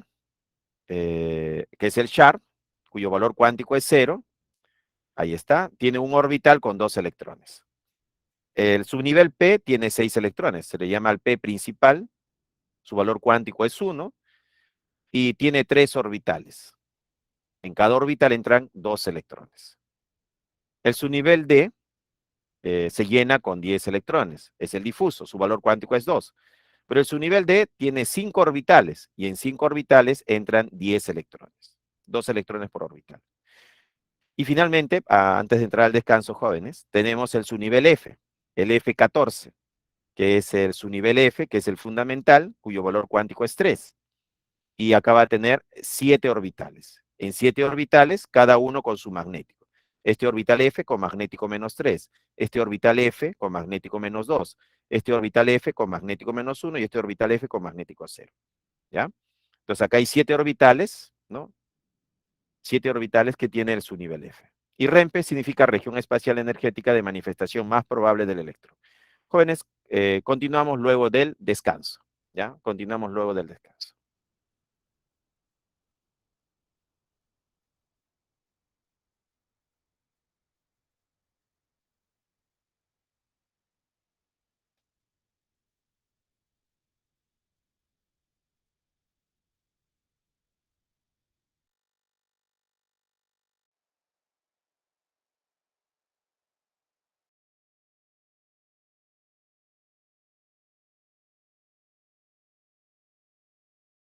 que es el sharp, cuyo valor cuántico es 0. Ahí está. Tiene un orbital con 2 electrones. El subnivel P tiene 6 electrones. Se le llama el P principal. Su valor cuántico es 1. Y tiene 3 orbitales. En cada orbital entran 2 electrones. El subnivel D se llena con 10 electrones. Es el difuso. Su valor cuántico es 2. Pero el subnivel D tiene 5 orbitales. Y en 5 orbitales entran 10 electrones. 2 electrones por orbital. Y finalmente, antes de entrar al descanso, jóvenes, tenemos el subnivel F, el F14, que es el subnivel F, que es el fundamental, cuyo valor cuántico es 3. Y acá va a tener 7 orbitales. En 7 orbitales, cada uno con su magnético. Este orbital F con magnético menos 3. Este orbital F con magnético menos 2. Este orbital F con magnético menos 1 y este orbital F con magnético 0. ¿Ya? Entonces acá hay 7 orbitales, ¿no? 7 orbitales que tiene el subnivel F. Y REMPE significa región espacial energética de manifestación más probable del electrón. Jóvenes, continuamos luego del descanso. ¿Ya? Continuamos luego del descanso.